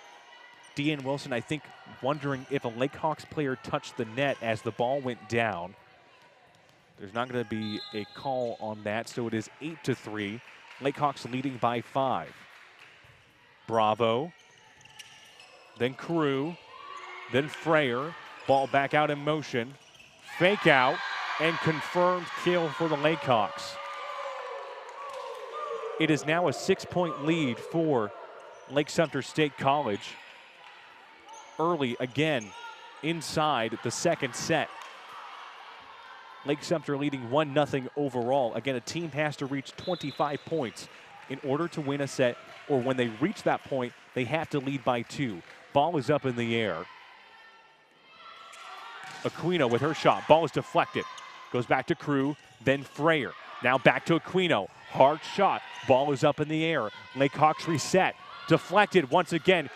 Dean Wilson, I think, wondering if a Lakehawks player touched the net as the ball went down. There's not going to be a call on that, so it is 8-3. Lakehawks leading by 5. Bravo, then Crew, then Freyer. Ball back out in motion. Fake out and confirmed kill for the Lakehawks. It is now a 6-point lead for Lake-Sumter State College. Early again inside the second set. Lake-Sumter leading 1-0 overall. Again, a team has to reach 25 points in order to win a set, or when they reach that point, they have to lead by 2. Ball is up in the air. Aquino with her shot. Ball is deflected. Goes back to Crew, then Freyer. Now back to Aquino. Hard shot. Ball is up in the air. Lakehawks reset. Deflected once again.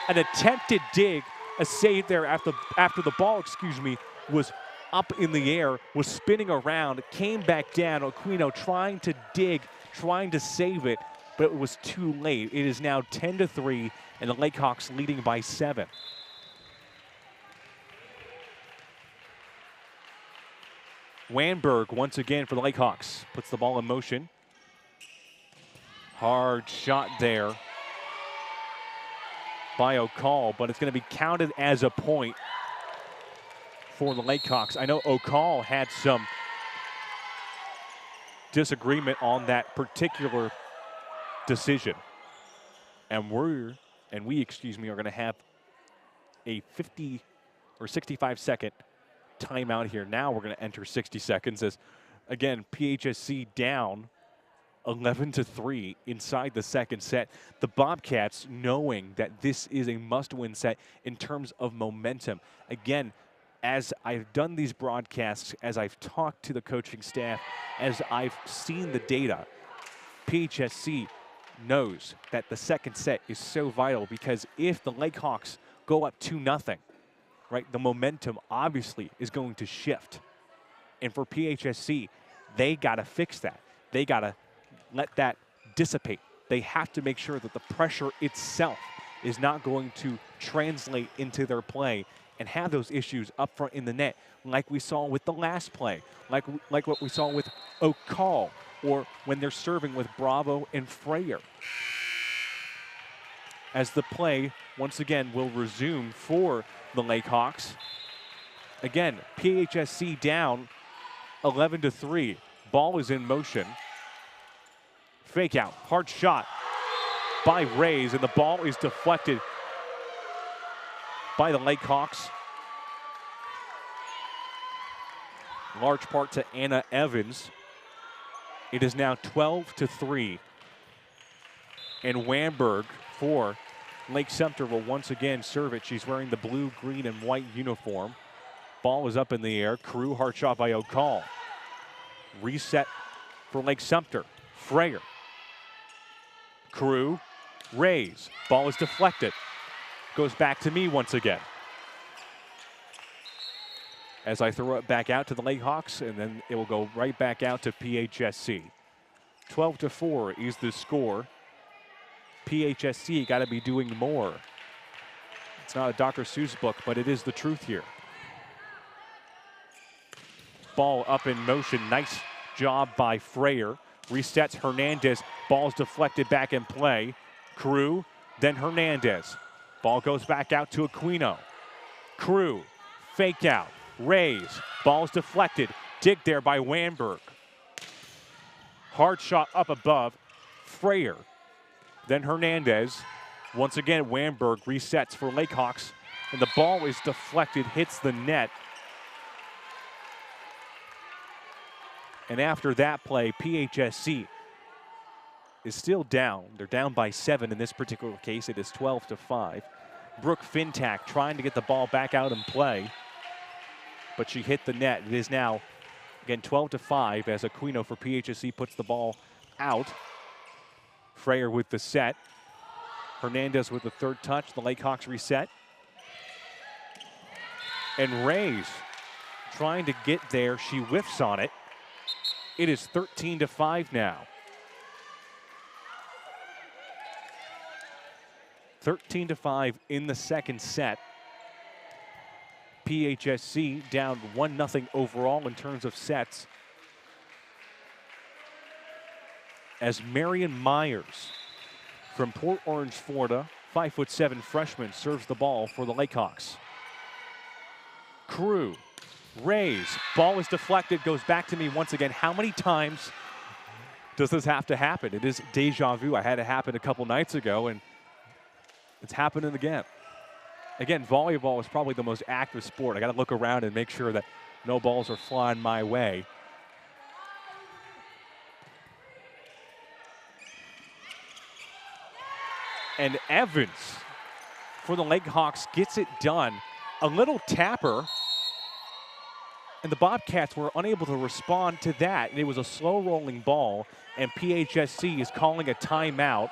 An attempted dig, a save there after the ball, was up in the air, was spinning around, came back down. Aquino trying to dig, trying to save it, but it was too late. It is now 10-3, and the Lakehawks leading by 7. Wamberg once again for the Lakehawks. Puts the ball in motion. Hard shot there by O'Call, but it's going to be counted as a point for the Lakehawks. I know O'Call had some disagreement on that particular decision. And we are going to have a 50 or 65-second timeout here. Now we're going to enter 60 seconds as, again, PHSC down 11-3 inside the second set. The Bobcats knowing that this is a must-win set in terms of momentum. Again, as I've done these broadcasts, as I've talked to the coaching staff, as I've seen the data, PHSC knows that the second set is so vital, because if the Lakehawks go up 2-0, right, the momentum obviously is going to shift. And for PHSC, they got to fix that. They got to let that dissipate. They have to make sure that the pressure itself is not going to translate into their play and have those issues up front in the net, like we saw with the last play, like what we saw with O'Call, or when they're serving with Bravo and Freyer. As the play, once again, will resume for the Lakehawks. Again, PHSC down 11-3. Ball is in motion. Fake out, hard shot. by Rays, and the ball is deflected by the Lakehawks. Large part to Anna Evans. It is now 12-3. And Wamberg for Lake-Sumter will once again serve it. She's wearing the blue, green, and white uniform. Ball is up in the air. Carew, hard shot by O'Call. Reset for Lake-Sumter. Freyer. Carew, Rays. Ball is deflected. Goes back to me once again. As I throw it back out to the Lakehawks, and then it will go right back out to PHSC. 12-4 is the score. PHSC got to be doing more. It's not a Dr. Seuss book, but it is the truth here. Ball up in motion. Nice job by Freyer. Resets Hernandez. Ball's deflected back in play. Carew, then Hernandez. Ball goes back out to Aquino. Carew, fake out. Rays, ball's deflected. Dig there by Wamberg. Hard shot up above. Freyer, then Hernandez. Once again, Wamberg resets for Lakehawks, and the ball is deflected, hits the net. And after that play, PHSC is still down. They're down by 7 in this particular case. It is 12-5. Brooke Fintak trying to get the ball back out in play, but she hit the net. It is now, again, 12-5 as Aquino for PHSC puts the ball out. Freyer with the set. Hernandez with the third touch. The Lakehawks reset. And Rays trying to get there. She whiffs on it. It is 13-5 now. 13-5 in the second set. PHSC down 1-0 overall in terms of sets. As Marion Myers from Port Orange, Florida, 5'7" freshman, serves the ball for the Lakehawks. Carew, Rays, ball is deflected, goes back to me once again. How many times does this have to happen? It is deja vu. I had it happen a couple nights ago, and it's happening again. Again, volleyball is probably the most active sport. I got to look around and make sure that no balls are flying my way. And Evans for the Lakehawks gets it done. A little tapper, and the Bobcats were unable to respond to that. And it was a slow rolling ball, and PHSC is calling a timeout.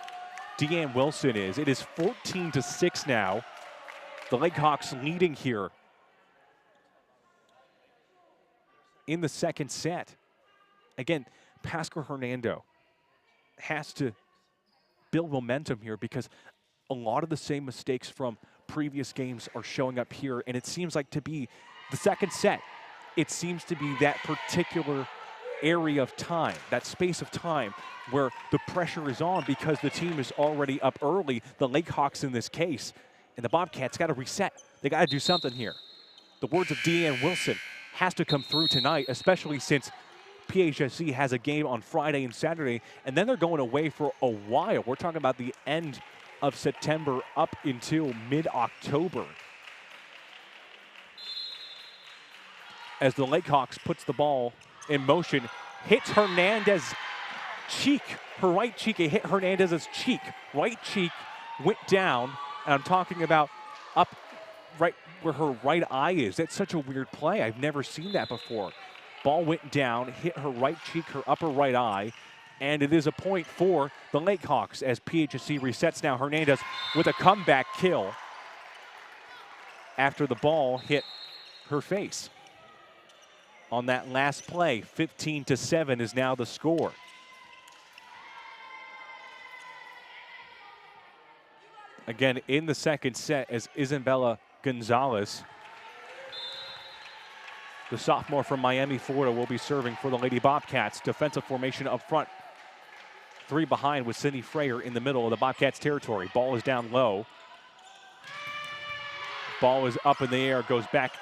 Deanne Wilson is. It is 14-6 now. The Lakehawks leading here in the second set. Again, Pasco-Hernando has to build momentum here because a lot of the same mistakes from previous games are showing up here, and it seems like to be the second set. It seems to be that particular area of time, that space of time where the pressure is on because the team is already up early, the Lakehawks in this case. And the Bobcats got to reset. They got to do something here. The words of Deanne Wilson has to come through tonight, especially since PHSC has a game on Friday and Saturday, and then they're going away for a while. We're talking about the end of September up until mid-October. As the Lakehawks puts the ball in motion, hits Hernandez's cheek, her right cheek. It hit Hernandez's cheek. Right cheek went down. And I'm talking about up right where her right eye is. That's such a weird play. I've never seen that before. Ball went down, hit her right cheek, her upper right eye, and it is a point for the Lakehawks as PHSC resets now. Hernandez with a comeback kill after the ball hit her face. On that last play, 15-7 is now the score. Again, in the second set, as Isabella Gonzalez, the sophomore from Miami, Florida, will be serving for the Lady Bobcats. Defensive formation up front. 3 behind with Sydney Freyer in the middle of the Bobcats territory. Ball is down low. Ball is up in the air, goes back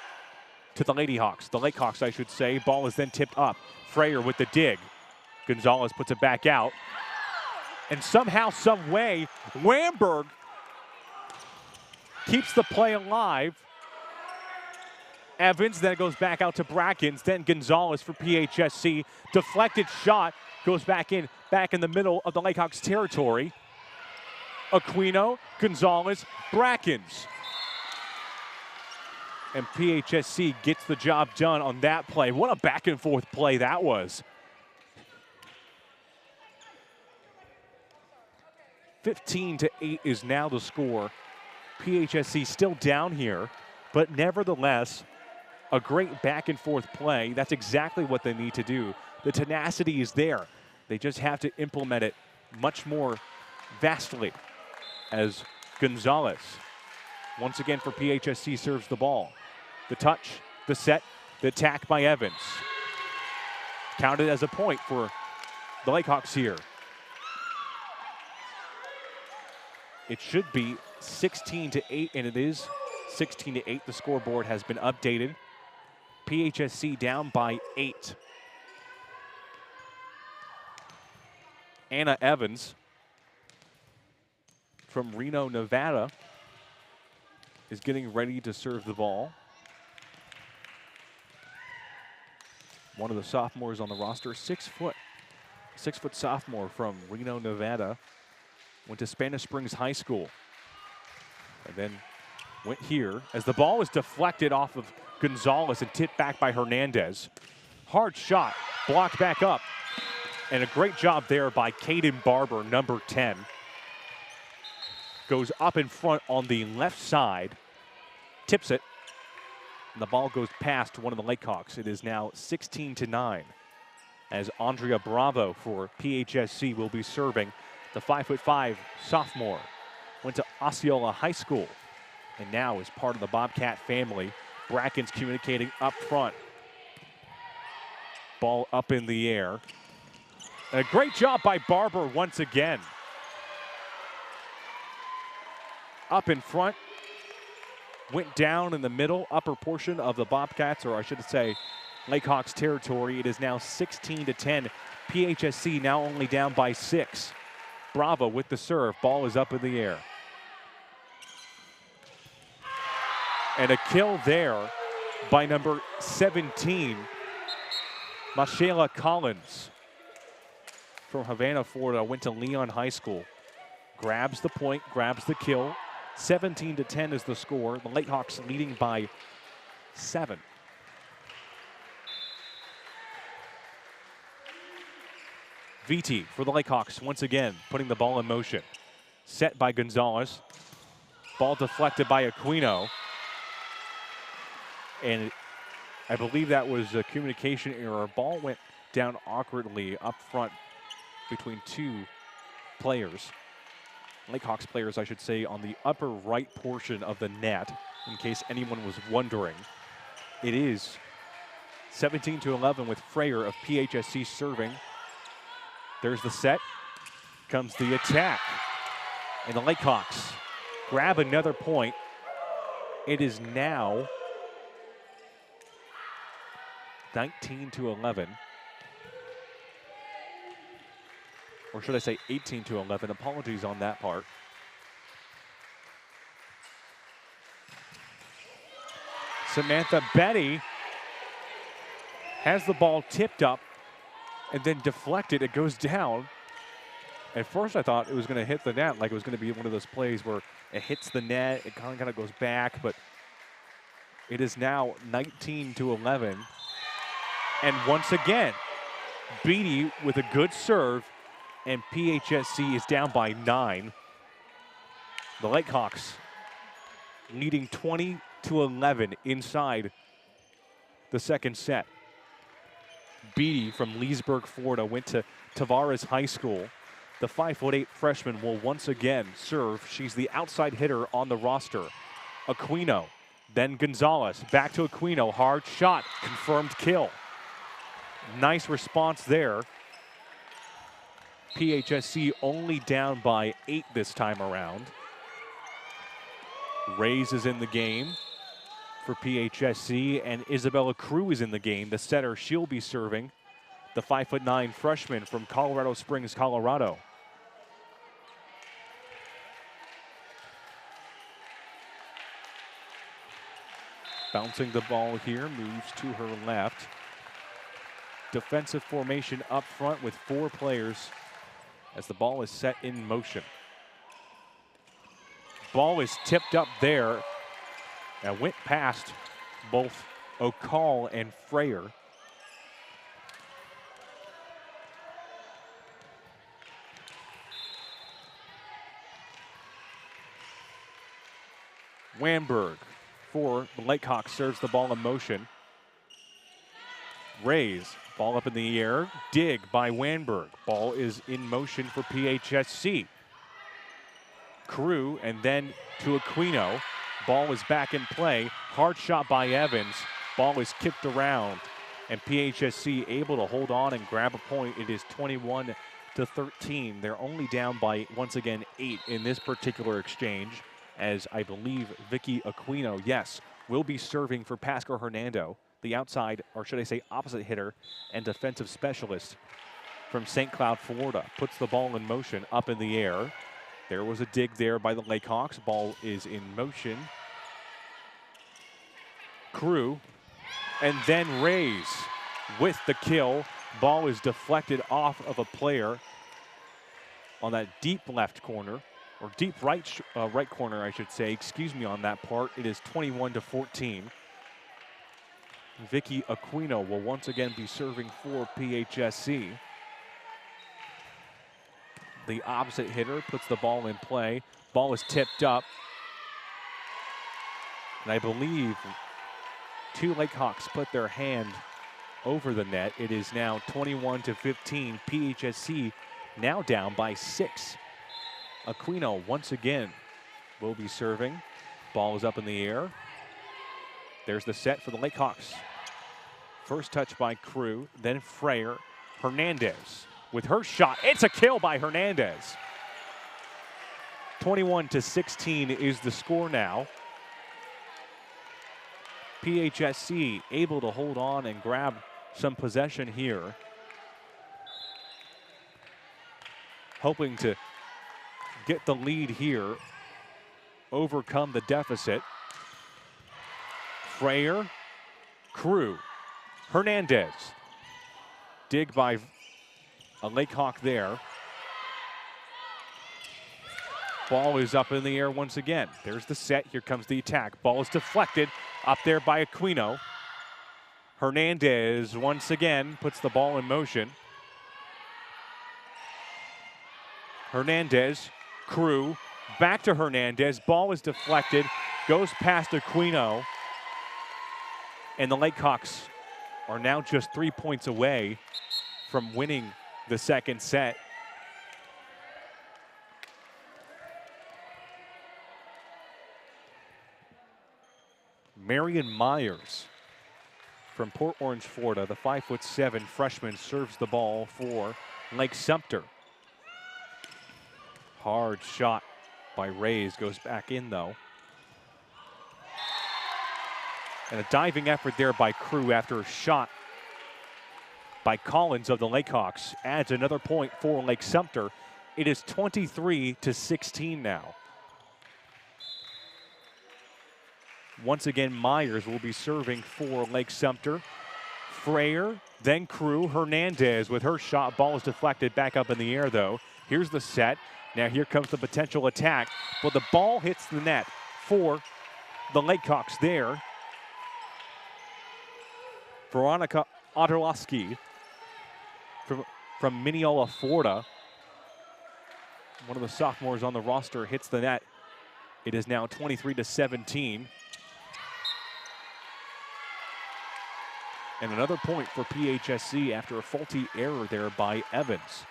to the Ladyhawks. The Lakehawks, I should say. Ball is then tipped up. Freyer with the dig. Gonzalez puts it back out. And somehow, some way, Lamberg keeps the play alive. Evans then goes back out to Brackens, then Gonzalez for PHSC. Deflected shot goes back in the middle of the Lakehawks territory. Aquino, Gonzalez, Brackens. And PHSC gets the job done on that play. What a back and forth play that was. 15-8 is now the score. PHSC still down here, but nevertheless, a great back and forth play. That's exactly what they need to do. The tenacity is there. They just have to implement it much more vastly as Gonzalez, once again for PHSC, serves the ball. The touch, the set, the attack by Evans. Counted as a point for the Lakehawks here. It should be 16-8, and it is 16-8. The scoreboard has been updated. PHSC down by 8. Anna Evans from Reno, Nevada is getting ready to serve the ball. One of the sophomores on the roster, 6 foot sophomore from Reno, Nevada. Went to Spanish Springs High School. And then went here as the ball was deflected off of Gonzalez and tipped back by Hernandez. Hard shot, blocked back up. And a great job there by Caden Barber, number 10. Goes up in front on the left side, tips it, and the ball goes past one of the Lakehawks. It is now 16-9 as Andrea Bravo for PHSC will be serving. The 5'5" sophomore went to Osceola High School and now is part of the Bobcat family. Brackens communicating up front. Ball up in the air. A great job by Barber once again. Up in front, went down in the middle, upper portion of the Bobcats, or I should say Lakehawks territory. It is now 16-10. PHSC now only down by 6. Bravo with the serve. Ball is up in the air. And a kill there by number 17, Mashayla Collins from Havana, Florida. Went to Leon High School. Grabs the point, grabs the kill. 17-10 is the score. The Lakehawks leading by 7. VT for the Lakehawks once again, putting the ball in motion. Set by Gonzalez. Ball deflected by Aquino. And I believe that was a communication error. Ball went down awkwardly up front between 2 players. Lakehawks players, I should say, on the upper right portion of the net, in case anyone was wondering. It is 17-11 with Freyer of PHSC serving. There's the set, comes the attack. And the Lakehawks grab another point. It is now 19-11. Or should I say 18-11? Apologies on that part. Samantha Betty has the ball tipped up and then deflected. It goes down. At first I thought it was going to hit the net, like it was going to be one of those plays where it hits the net, it kind of goes back, but it is now 19-11. And once again, Beatty with a good serve, and PHSC is down by 9. The Lakehawks leading 20-11 inside the second set. Beatty from Leesburg, Florida, went to Tavares High School. The 5'8" freshman will once again serve. She's the outside hitter on the roster. Aquino, then Gonzalez, back to Aquino, hard shot, confirmed kill. Nice response there. PHSC only down by 8 this time around. Reyes is in the game for PHSC, and Isabella Crew is in the game. The setter, she'll be serving. The 5'9" freshman from Colorado Springs, Colorado. Bouncing the ball here, moves to her left. Defensive formation up front with 4 players as the ball is set in motion. Ball is tipped up there and went past both O'Call and Freyer. Wanberg for the Lakehawks serves the ball in motion. Rays, ball up in the air, dig by Wanberg. Ball is in motion for PHSC. Crew and then to Aquino. Ball is back in play. Hard shot by Evans. Ball is kicked around and PHSC able to hold on and grab a point. It is 21-13. They're only down by, once again, 8 in this particular exchange, as I believe Vicky Aquino, yes, will be serving for Pasco-Hernando, the outside, or should I say opposite hitter and defensive specialist from St. Cloud, Florida. Puts the ball in motion up in the air. There was a dig there by the Lakehawks. Ball is in motion. Crew, and then Rays with the kill. Ball is deflected off of a player on that deep left corner, or deep right corner, I should say. Excuse me on that part. It is 21-14. Vicky Aquino will once again be serving for PHSC. The opposite hitter puts the ball in play. Ball is tipped up. And I believe 2 Lakehawks put their hand over the net. It is now 21-15. PHSC now down by 6. Aquino once again will be serving. Ball is up in the air. There's the set for the Lakehawks. First touch by Crew, then Freyer. Hernandez with her shot. It's a kill by Hernandez. 21-16 is the score now. PHSC able to hold on and grab some possession here. Hoping to get the lead here, overcome the deficit. Freyer, Crew, Hernandez. Dig by a Lakehawk there. Ball is up in the air once again. There's the set. Here comes the attack. Ball is deflected up there by Aquino. Hernandez once again puts the ball in motion. Hernandez, Crew, back to Hernandez. Ball is deflected, goes past Aquino. And the Lakehawks are now just 3 points away from winning the second set. Marion Myers from Port Orange, Florida, the 5'7" freshman, serves the ball for Lake-Sumter. Hard shot by Rays, goes back in though. And a diving effort there by Crew after a shot by Collins of the Lakehawks adds another point for Lake-Sumter. It is 23-16 now. Once again, Myers will be serving for Lake-Sumter. Freyer, then Crew. Hernandez with her shot. Ball is deflected back up in the air though. Here's the set. Now here comes the potential attack. But the ball hits the net for the Lakehawks there. Veronica Otterlowski from Mineola, Florida. One of the sophomores on the roster hits the net. It is now 23-17. And another point for PHSC after a faulty error there by Evans.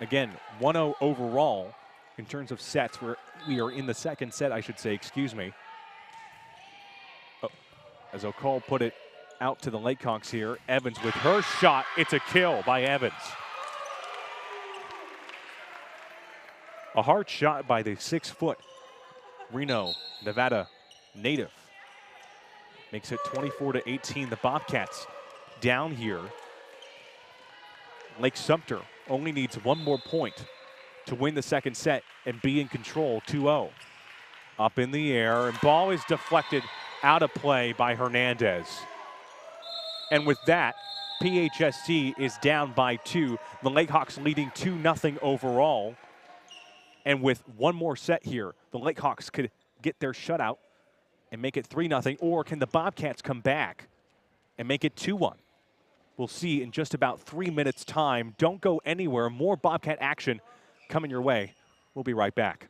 Again, 1-0 overall in terms of sets. We are in the second set, I should say, excuse me. Oh, as O'Call put it out to the Lakehawks here. Evans with her shot. It's a kill by Evans. A hard shot by the 6-foot Reno, Nevada native. Makes it 24-18. The Bobcats down here. Lake-Sumter only needs one more point to win the second set and be in control. 2-0. Up in the air, and ball is deflected out of play by Hernandez. And with that, PHSC is down by 2. The Lakehawks leading 2-0 overall. And with one more set here, the Lakehawks could get their shutout and make it 3-0, or can the Bobcats come back and make it 2-1? We'll see in just about 3 minutes' time. Don't go anywhere. More Bobcat action coming your way. We'll be right back.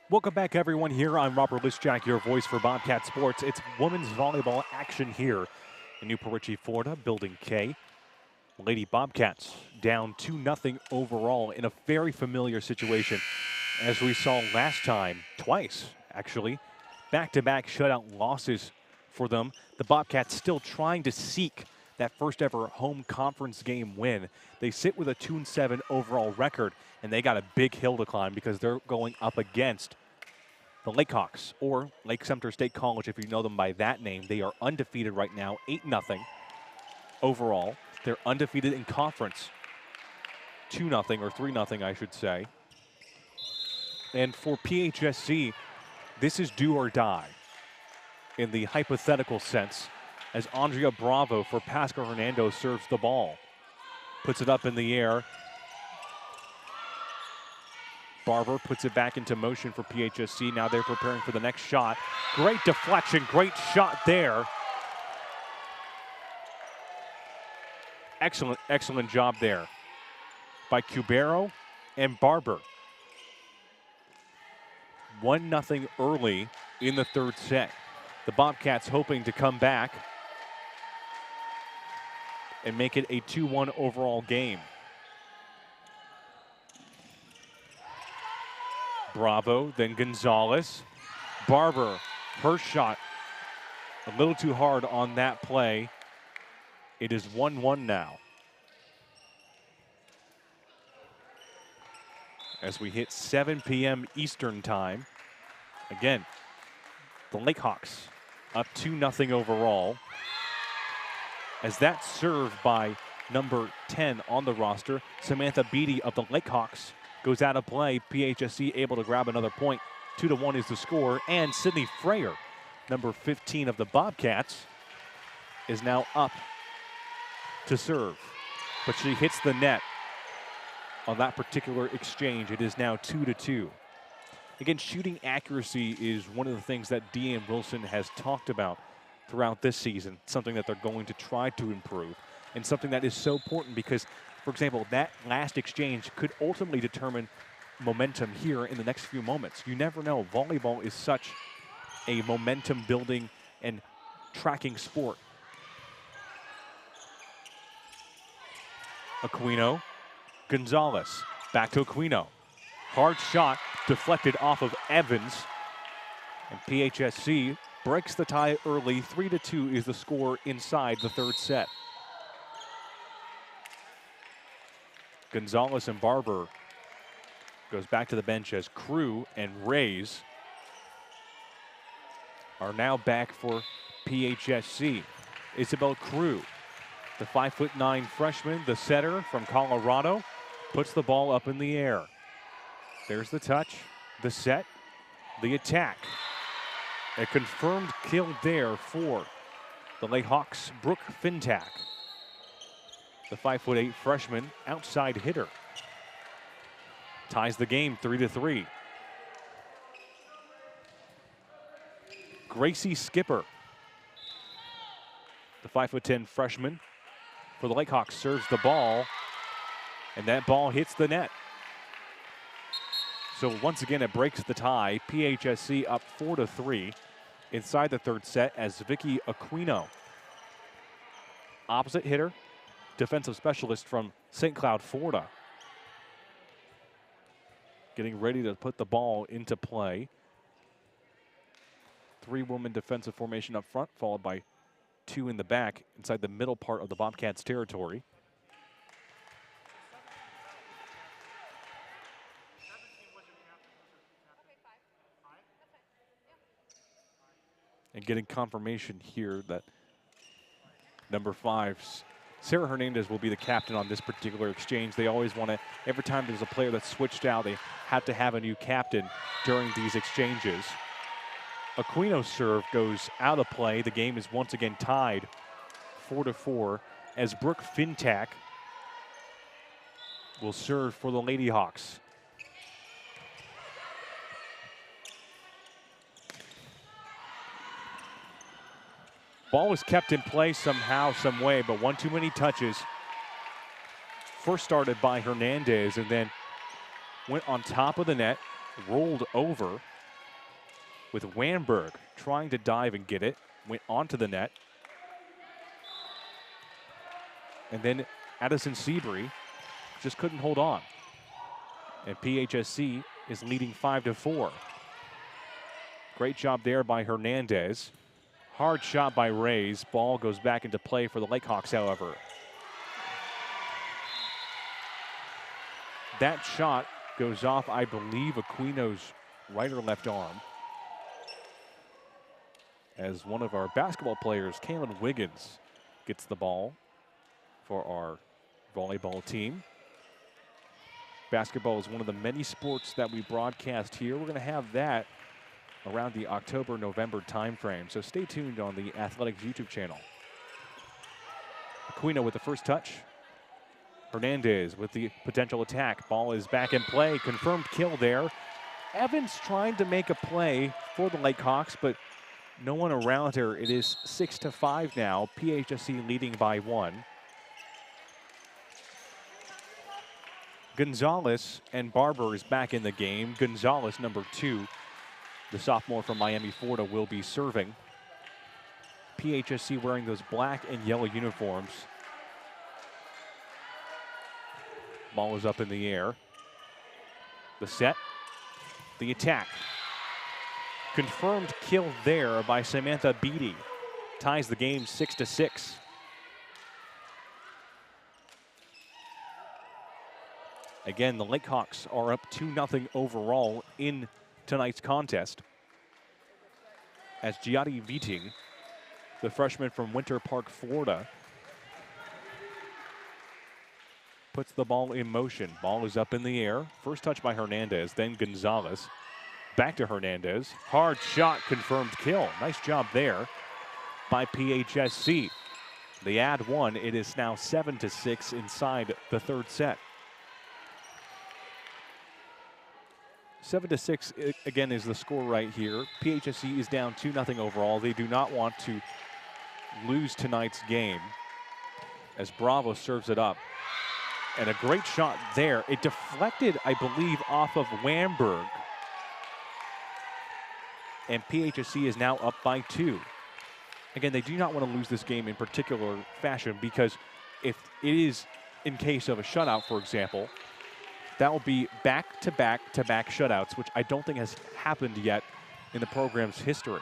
Welcome back, everyone. Here I'm Robert Lischak, your voice for Bobcat Sports. It's women's volleyball action here in Newport Richey, Florida, Building K. Lady Bobcats down 2-0 overall in a very familiar situation, as we saw last time, twice actually. Back-to-back shutout losses for them. The Bobcats still trying to seek that first ever home conference game win. They sit with a 2-7 overall record, and they got a big hill to climb because they're going up against the Lakehawks, or Lake-Sumter State College if you know them by that name. They are undefeated right now, 8-0 overall. They're undefeated in conference, 2-0 or 3-0 I should say. And for PHSC, this is do or die in the hypothetical sense, as Andrea Bravo for Pasco-Hernando serves the ball. Puts it up in the air. Barber puts it back into motion for PHSC. Now they're preparing for the next shot. Great deflection, great shot there. Excellent, excellent job there by Cubero and Barber. 1-0 early in the third set. The Bobcats hoping to come back and make it a 2-1 overall game. Bravo, then Gonzalez. Barber, her shot a little too hard on that play. It is 1-1 now. As we hit 7 p.m. Eastern time. Again, the Lakehawks up 2-0 overall. As that served by number 10 on the roster, Samantha Beatty of the Lakehawks, goes out of play. PHSC able to grab another point 2-1 is the score, and Sydney Freyer, number 15 of the Bobcats, is now up to serve. But she hits the net on that particular exchange. It is now 2-2. Again, shooting accuracy is one of the things that Deanne Wilson has talked about throughout this season, something that they're going to try to improve, and something that is so important because, for example, that last exchange could ultimately determine momentum here in the next few moments. You never know. Volleyball is such a momentum building and tracking sport. Aquino, Gonzalez, back to Aquino. Hard shot deflected off of Evans. And PHSC breaks the tie early. 3-2 is the score inside the third set. Gonzalez and Barber goes back to the bench as Crew and Rays are now back for PHSC. Isabel Crew, the 5'9" freshman, the setter from Colorado, puts the ball up in the air. There's the touch, the set, the attack. A confirmed kill there for the Lake Hawks, Brooke Fintak, the 5'8" freshman outside hitter. Ties the game 3-3. Gracie Skipper, the 5'10" freshman for the Lake Hawks, serves the ball, and that ball hits the net. So once again, it breaks the tie. PHSC up 4-3 inside the third set as Vicky Aquino, opposite hitter, defensive specialist from St. Cloud, Florida, getting ready to put the ball into play. 3-woman defensive formation up front, followed by 2 in the back inside the middle part of the Bobcats territory. And getting confirmation here that number 5, Sarah Hernandez, will be the captain on this particular exchange. They always want to, every time there's a player that's switched out, they have to have a new captain during these exchanges. Aquino's serve goes out of play. The game is once again tied 4-4 as Brooke Fintak will serve for the Lady Hawks. Ball was kept in play somehow, some way, but one too many touches. First started by Hernandez and then went on top of the net, rolled over with Wanberg trying to dive and get it, went onto the net. And then Addison Seabury just couldn't hold on. And PHSC is leading 5-4. Great job there by Hernandez. Hard shot by Rays. Ball goes back into play for the Lake Hawks, however. That shot goes off, I believe, Aquino's right or left arm, as one of our basketball players, Kaylin Wiggins, gets the ball for our volleyball team. Basketball is one of the many sports that we broadcast here. We're going to have that around the October-November timeframe, so stay tuned on the Athletics YouTube channel. Aquino with the first touch. Hernandez with the potential attack. Ball is back in play. Confirmed kill there. Evans trying to make a play for the Lake Hawks, but no one around her. It is 6-5 now. PHSC leading by 1. Gonzalez and Barber is back in the game. Gonzalez, number 2, the sophomore from Miami, Florida, will be serving. PHSC wearing those black and yellow uniforms. Ball is up in the air. The set, the attack. Confirmed kill there by Samantha Beatty. Ties the game 6-6. Again, the Lake Hawks are up 2-0 overall in tonight's contest, as Giada Viting, the freshman from Winter Park, Florida, puts the ball in motion. Ball is up in the air. First touch by Hernandez, then Gonzalez. Back to Hernandez. Hard shot, confirmed kill. Nice job there by PHSC. They add one. It is now 7-6 inside the third set. 7-6 again is the score right here. PHSC is down 2-0 overall. They do not want to lose tonight's game as Bravo serves it up. And a great shot there. It deflected, I believe, off of Wamberg. And PHSC is now up by 2. Again, they do not want to lose this game in particular fashion, because if it is in case of a shutout, for example, that will be back-to-back-to-back shutouts, which I don't think has happened yet in the program's history.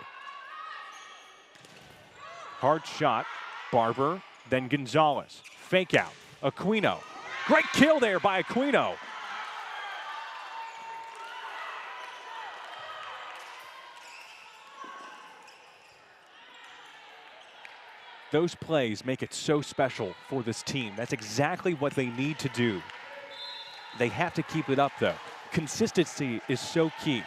Hard shot, Barber, then Gonzalez. Fake out, Aquino. Great kill there by Aquino. Those plays make it so special for this team. That's exactly what they need to do. They have to keep it up, though. Consistency is so key.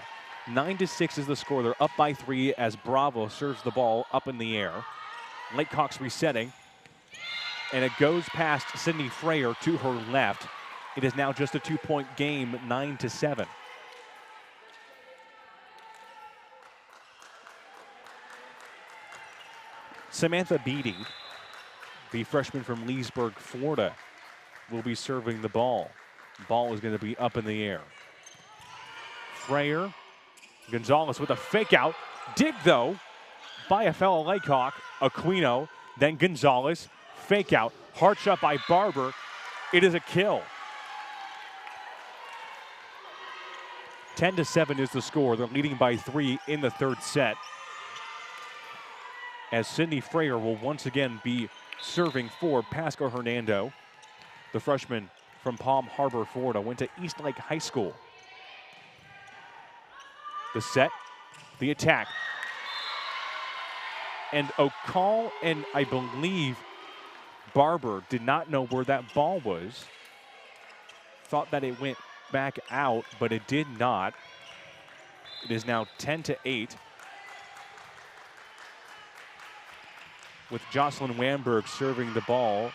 9-6 is the score. They're up by 3 as Bravo serves the ball up in the air. Laycock's resetting, and it goes past Sydney Freyer to her left. It is now just a 2-point game, 9-7. Samantha Beatty, the freshman from Leesburg, Florida, will be serving the ball. Ball is going to be up in the air. Freyer, Gonzalez with a fake out. Dig, though, by a fellow Laycock, Aquino, then Gonzalez. Fake out. Hard shot by Barber. It is a kill. 10-7 is the score. They're leading by 3 in the third set, as Sydney Freyer will once again be serving for Pasco-Hernando. The freshman from Palm Harbor, Florida, went to East Lake High School. The set, the attack. And O'Call and I believe Barber did not know where that ball was. Thought that it went back out, but it did not. It is now 10-8. With Jocelyn Wamberg serving the ball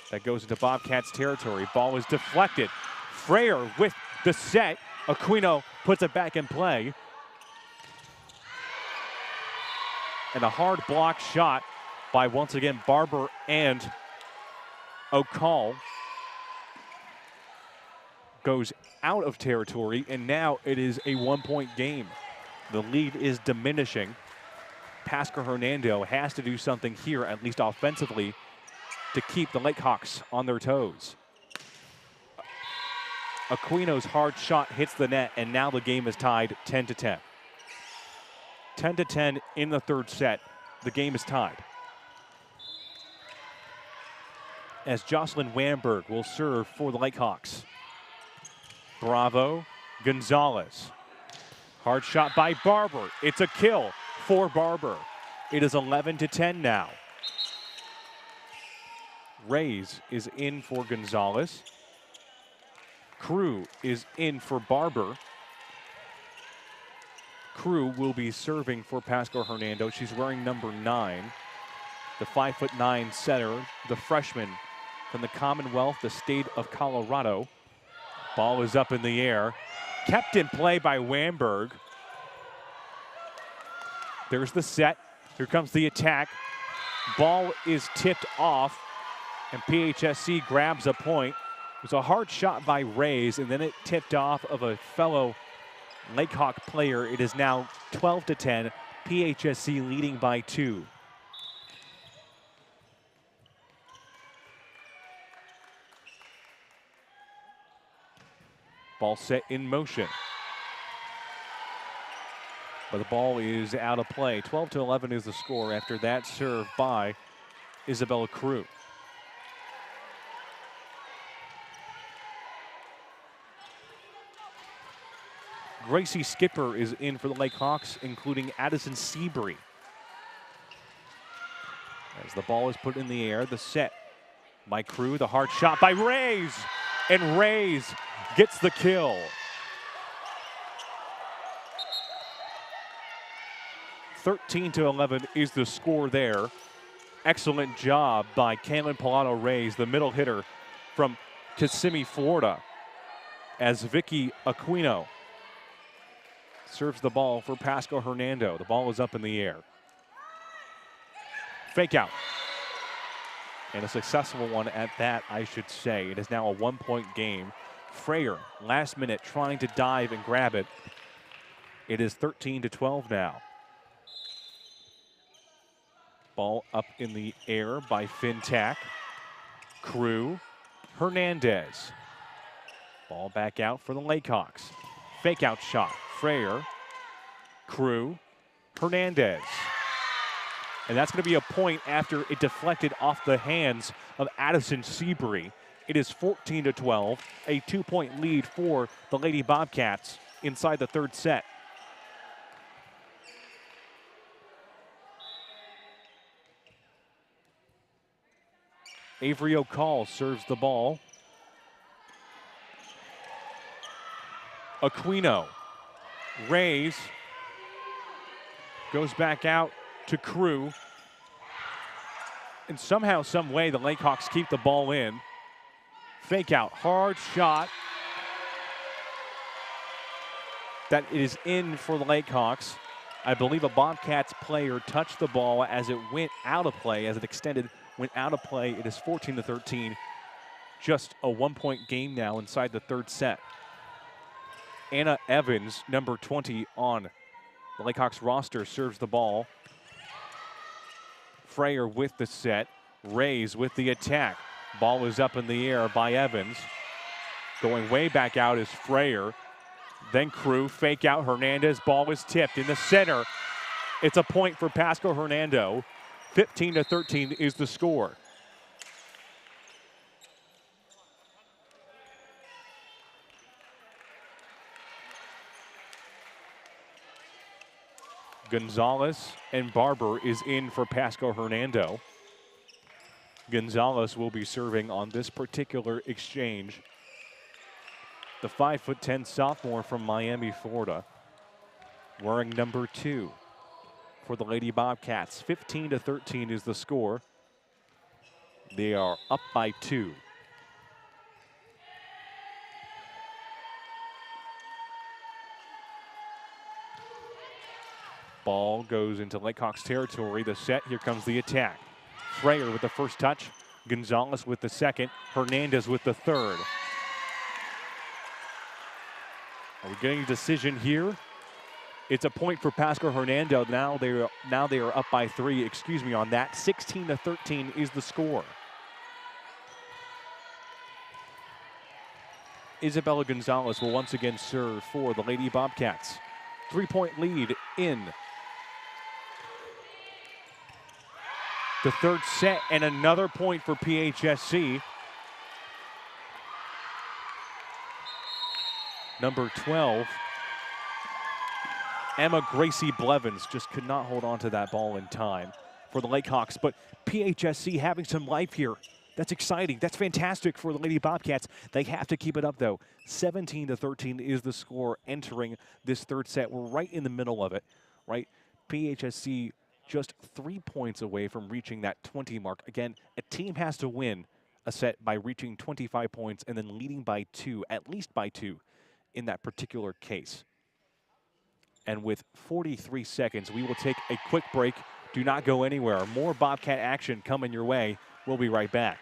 that goes into Bobcats territory. Ball is deflected. Freyer with the set. Aquino puts it back in play. And a hard block shot by, once again, Barber and O'Call goes out of territory, and now it is a 1-point game. The lead is diminishing. Pasco-Hernando has to do something here, at least offensively, to keep the Lakehawks on their toes. Aquino's hard shot hits the net, and now the game is tied 10-10. 10-10 in the third set. The game is tied. As Jocelyn Wamberg will serve for the Lakehawks. Bravo, Gonzalez. Hard shot by Barber. It's a kill for Barber. It is 11-10 now. Reyes is in for Gonzalez. Crew is in for Barber. Crew will be serving for Pasco-Hernando. She's wearing number 9. The 5'9" setter, the freshman from the Commonwealth, the state of Colorado. Ball is up in the air. Kept in play by Wamberg. There's the set. Here comes the attack. Ball is tipped off, and PHSC grabs a point. It was a hard shot by Reyes, and then it tipped off of a fellow Laycock player. It is now 12-10. PHSC leading by 2. Ball set in motion. But the ball is out of play. 12-11 is the score after that serve by Isabella Crew. Gracie Skipper is in for the Lakehawks, including Addison Seabury. As the ball is put in the air, the set by Crew, the hard shot by Reyes, and Reyes gets the kill. 13-11 is the score there. Excellent job by Kaylin Polano-Reyes, the middle hitter from Kissimmee, Florida, as Vicky Aquino serves the ball for Pasco-Hernando. The ball is up in the air. Fake out. And a successful one at that, I should say. It is now a 1-point game. Freyer, last minute, trying to dive and grab it. It is 13-12 now. Ball up in the air by Fintac. Crew, Hernandez. Ball back out for the Lakehawks. Fake out shot. Freyer, Crew, Hernandez. And that's going to be a point after it deflected off the hands of Addison Seabury. It is 14-12, a 2-point lead for the Lady Bobcats inside the third set. Avery O'Call serves the ball. Aquino. Reyes goes back out to Crew. And somehow, some way, the Lakehawks keep the ball in. Fake out, hard shot. That is in for the Lakehawks. I believe a Bobcats player touched the ball as it went out of play, as it extended, went out of play. It is 14-13. Just a 1-point game now inside the third set. Anna Evans, number 20 on the Lakehawks roster, serves the ball. Freyer with the set. Reyes with the attack. Ball is up in the air by Evans. Going way back out is Freyer. Then Crew, fake out Hernandez. Ball is tipped in the center. It's a point for Pasco-Hernando. 15-13 is the score. Gonzalez and Barber is in for Pasco-Hernando. Gonzalez will be serving on this particular exchange. The 5'10" sophomore from Miami, Florida, wearing number 2 for the Lady Bobcats. 15-13 is the score. They are up by 2. Ball goes into Lakehawks territory. The set, here comes the attack. Freyer with the first touch. Gonzalez with the second. Hernandez with the third. Are we getting a decision here? It's a point for Pasco-Hernando. Now they are up by 3. Excuse me on that. 16-13 is the score. Isabella Gonzalez will once again serve for the Lady Bobcats. 3-point lead in the third set, and another point for PHSC. Number 12, Emma Gracie Blevins just could not hold on to that ball in time for the Lakehawks. But PHSC having some life here. That's exciting. That's fantastic for the Lady Bobcats. They have to keep it up, though. 17-13 is the score entering this third set. We're right in the middle of it, right? PHSC just 3 points away from reaching that 20 mark. Again, a team has to win a set by reaching 25 points and then leading by 2, at least by 2 in that particular case. And with 43 seconds, we will take a quick break. Do not go anywhere. More Bobcat action coming your way. We'll be right back.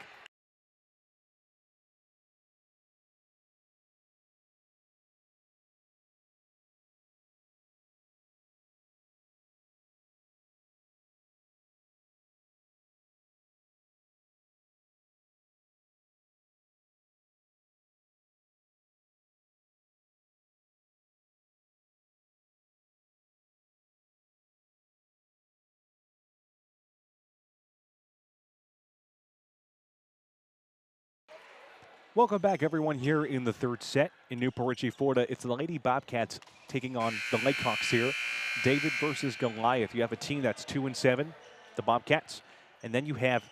Welcome back, everyone, here in the third set in Newport Richey, Florida. It's the Lady Bobcats taking on the Lakehawks here. David versus Goliath. You have a team that's 2-7, the Bobcats, and then you have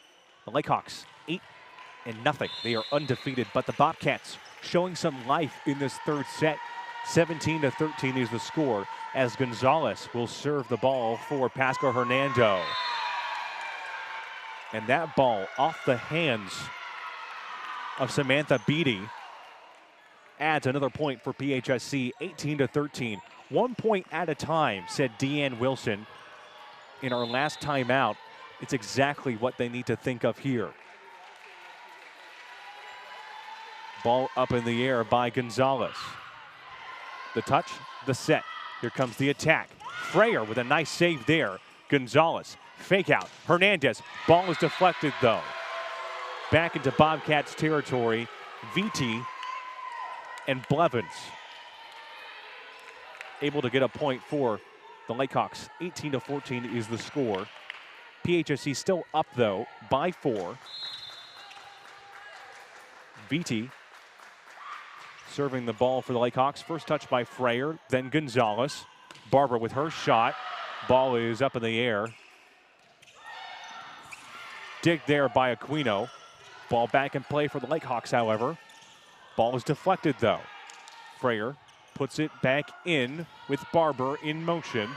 the Lakehawks, 8-0. They are undefeated, but the Bobcats showing some life in this third set. 17-13 is the score as Gonzalez will serve the ball for Pasco-Hernando. And that ball off the hands of Samantha Beatty adds another point for PHSC, 18-13. 1 point at a time, said Deanne Wilson in our last timeout. It's exactly what they need to think of here. Ball up in the air by Gonzalez. The touch, the set. Here comes the attack. Freyer with a nice save there. Gonzalez, fake out. Hernandez, ball is deflected though. Back into Bobcats territory. VT and Blevins able to get a point for the Lakehawks. 18-14 is the score. PHSC still up though by 4. VT serving the ball for the Lakehawks. First touch by Freyer, then Gonzalez. Barber with her shot. Ball is up in the air. Dig there by Aquino. Ball back in play for the Lakehawks, however. Ball is deflected though. Freyer puts it back in with Barber in motion.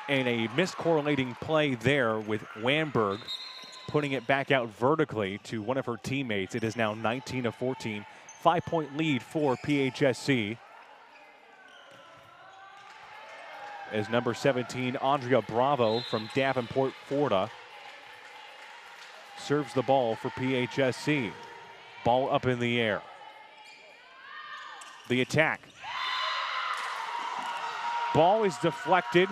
And a miscorrelating play there with Wamberg putting it back out vertically to one of her teammates. It is now 19-14. 5-point lead for PHSC. As number 17, Andrea Bravo from Davenport, Florida, serves the ball for PHSC. Ball up in the air. The attack. Ball is deflected.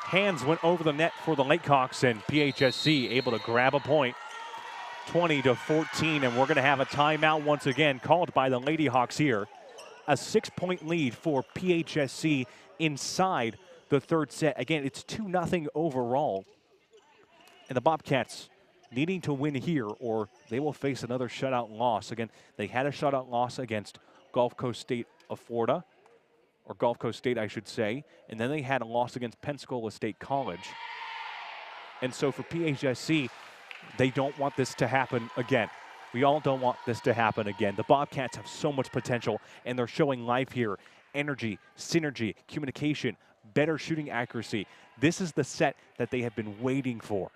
Hands went over the net for the Lakehawks, and PHSC able to grab a point. 20-14, and we're going to have a timeout once again called by the Ladyhawks here. A 6-point lead for PHSC inside the third set. Again, it's 2-0 overall. And the Bobcats needing to win here or they will face another shutout loss. Again, they had a shutout loss against Gulf Coast State of Florida, or Gulf Coast State, I should say. And then they had a loss against Pensacola State College. And so for PHSC, they don't want this to happen again. We all don't want this to happen again. The Bobcats have so much potential, and they're showing life here. Energy, synergy, communication, better shooting accuracy. This is the set that they have been waiting for.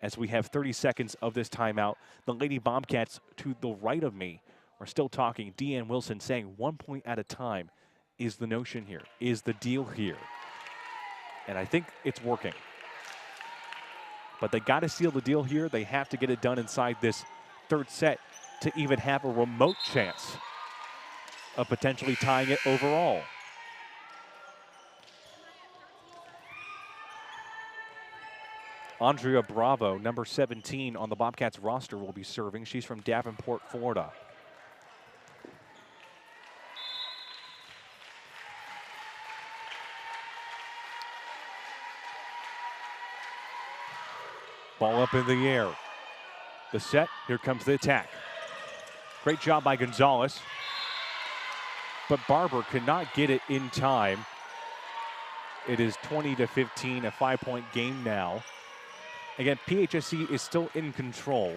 As we have 30 seconds of this timeout, the Lady Bobcats to the right of me are still talking. Deanne Wilson saying 1 point at a time is the notion here, is the deal here. And I think it's working. But they got to seal the deal here. They have to get it done inside this third set to even have a remote chance of potentially tying it overall. Andrea Bravo, number 17 on the Bobcats roster, will be serving. She's from Davenport, Florida. Ball up in the air. The set, here comes the attack. Great job by Gonzalez. But Barber could not get it in time. It is 20-15, a 5-point game now. Again, PHSC is still in control.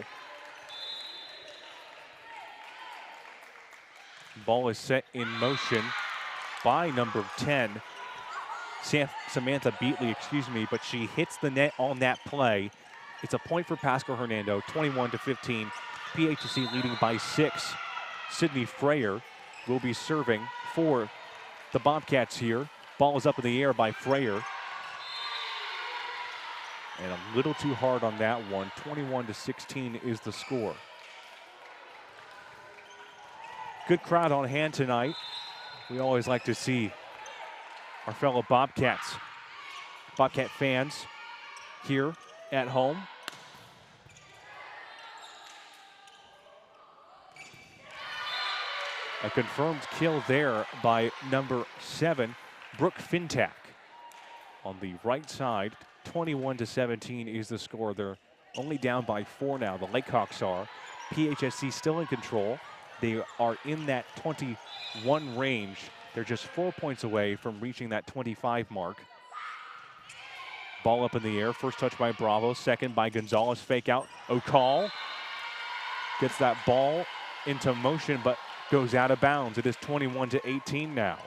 Ball is set in motion by number 10, Samantha Beatley, but she hits the net on that play. It's a point for Pasco-Hernando, 21-15. PHSC leading by 6. Sydney Freyer will be serving for the Bobcats here. Ball is up in the air by Freyer. And a little too hard on that one. 21-16 is the score. Good crowd on hand tonight. We always like to see our fellow Bobcat fans here at home. A confirmed kill there by number 7, Brooke Fintak. On the right side, 21-17 is the score. They're only down by 4 now. The Lakehawks are. PHSC still in control. They are in that 21 range. They're just 4 points away from reaching that 25 mark. Ball up in the air. First touch by Bravo. Second by Gonzalez. Fake out. O'Call gets that ball into motion, but goes out of bounds. It is 21-18 now.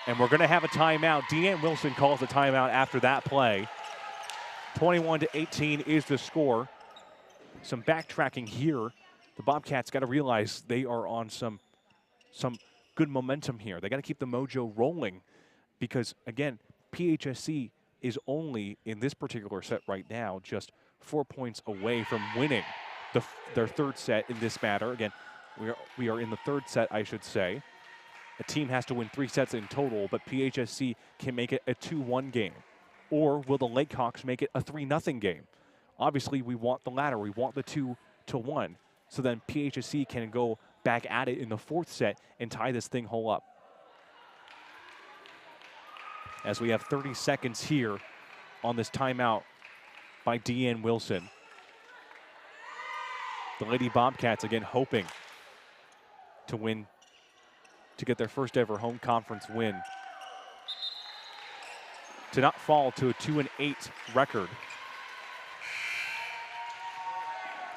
And we're going to have a timeout. Deanne Wilson calls the timeout after that play. 21-18 is the score. Some backtracking here. The Bobcats got to realize they are on some good momentum here. They got to keep the mojo rolling because, again, PHSC is only, in this particular set right now, just 4 points away from winning their third set in this matter. Again, we are in the third set, I should say. A team has to win 3 sets in total, but PHSC can make it a 2-1 game. Or will the Lakehawks make it a 3-0 game? Obviously, we want the latter. We want the 2-1. So then PHSC can go back at it in the fourth set and tie this thing whole up. As we have 30 seconds here on this timeout by Deanne Wilson. The Lady Bobcats again hoping to win, to get their first ever home conference win. To not fall to a 2-8 record,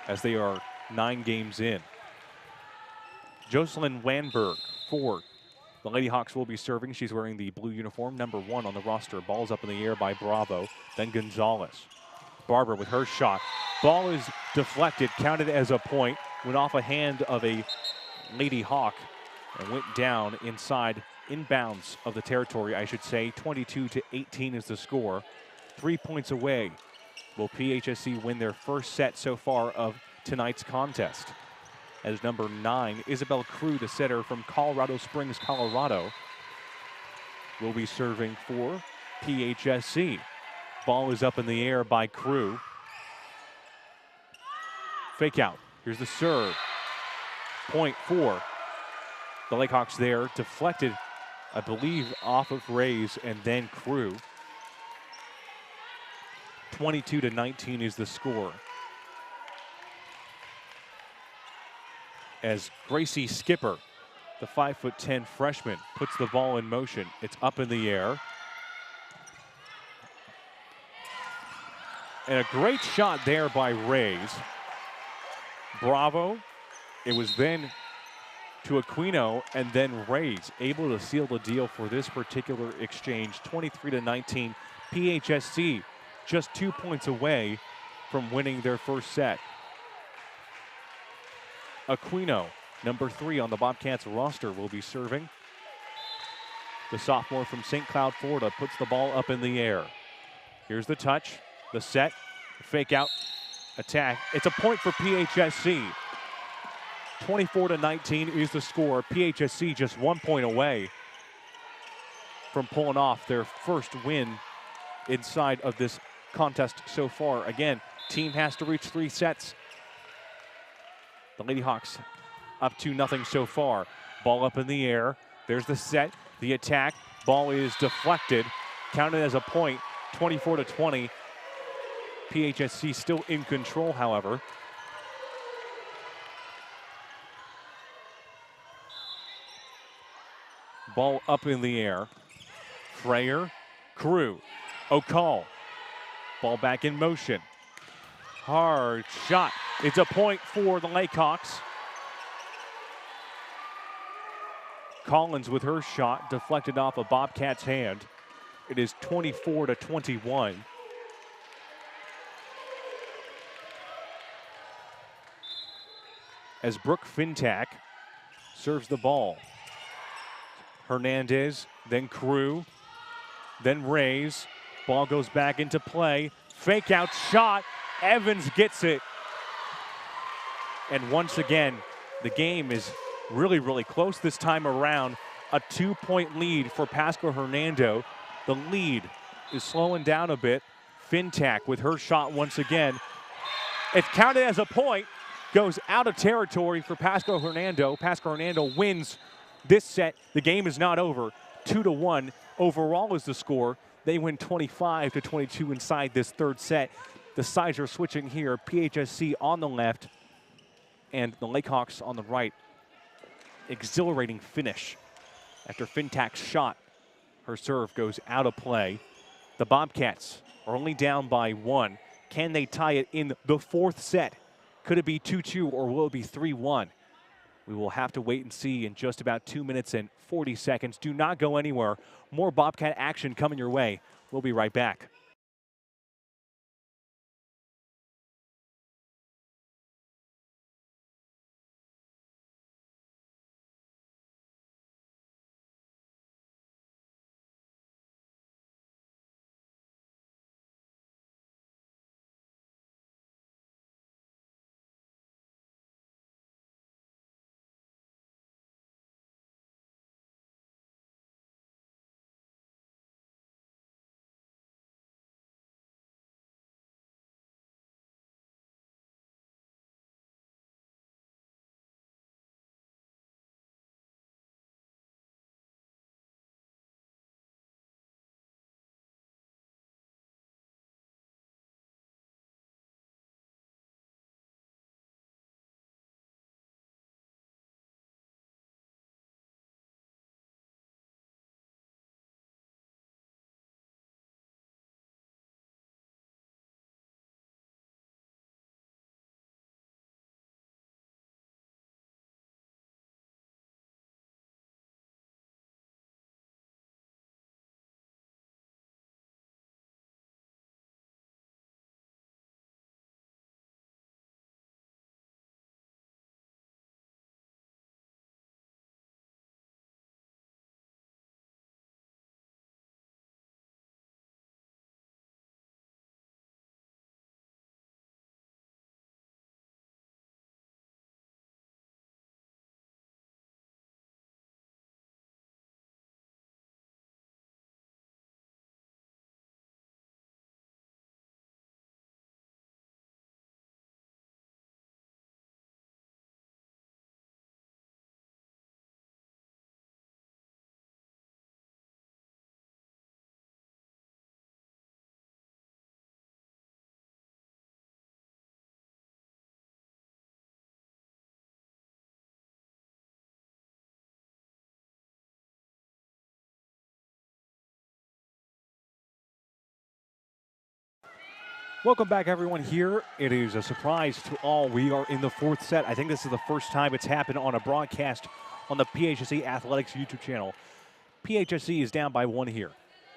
as they are 9 games in. Jocelyn Wanberg for the Lady Hawks will be serving. She's wearing the blue uniform, number 1 on the roster. Ball's up in the air by Bravo, then Gonzalez. Barber with her shot. Ball is deflected, counted as a point, went off a hand of a Lady Hawk and went down inside, inbounds of the territory, I should say. 22-18 is the score. 3 points away. Will PHSC win their first set so far of tonight's contest? As number 9, Isabel Crew, the setter from Colorado Springs, Colorado, will be serving for PHSC. Ball is up in the air by Crew. Fake out. Here's the serve. Point for the Lakehawks there. Deflected, I believe, off of Rays and then Crew. 22-19 is the score. As Gracie Skipper, the 5'10" freshman, puts the ball in motion. It's up in the air. And a great shot there by Rays. Bravo. It was then to Aquino and then Rays, able to seal the deal for this particular exchange. 23-19. PHSC just 2 points away from winning their first set. Aquino, number 3 on the Bobcats roster, will be serving. The sophomore from St. Cloud, Florida, puts the ball up in the air. Here's the touch, the set, fake out, attack. It's a point for PHSC. 24-19 is the score. PHSC just 1 point away from pulling off their first win inside of this contest so far. Again, team has to reach 3 sets. The Lady Hawks up 2-0 so far. Ball up in the air. There's the set, the attack. Ball is deflected, counted as a point, 24-20. PHSC still in control, however. Ball up in the air. Freyer, Crew, O'Call. Ball back in motion. Hard shot. It's a point for the Lakehawks. Collins with her shot, deflected off a Bobcat's hand. It is 24-21. As Brooke Fintak serves the ball. Hernandez, then Crew, then Rays. Ball goes back into play. Fake out shot. Evans gets it. And once again, the game is really, really close this time around. A 2-point lead for Pasco-Hernando. The lead is slowing down a bit. Fintak with her shot once again. It's counted as a point. Goes out of territory for Pasco-Hernando. Pasco-Hernando wins this set. The game is not over. 2-1 overall is the score. They win 25-22 inside this third set. The sides are switching here. PHSC on the left and the Lakehawks on the right. Exhilarating finish after Fintak's shot. Her serve goes out of play. The Bobcats are only down by 1. Can they tie it in the fourth set? Could it be 2-2 or will it be 3-1? We will have to wait and see in just about 2 minutes and 40 seconds. Do not go anywhere. More Bobcat action coming your way. We'll be right back. Welcome back, everyone. Here it is a surprise to all. We are in the fourth set. I think this is the first time it's happened on a broadcast on the PHSC Athletics YouTube channel. PHSC is down by 1 here.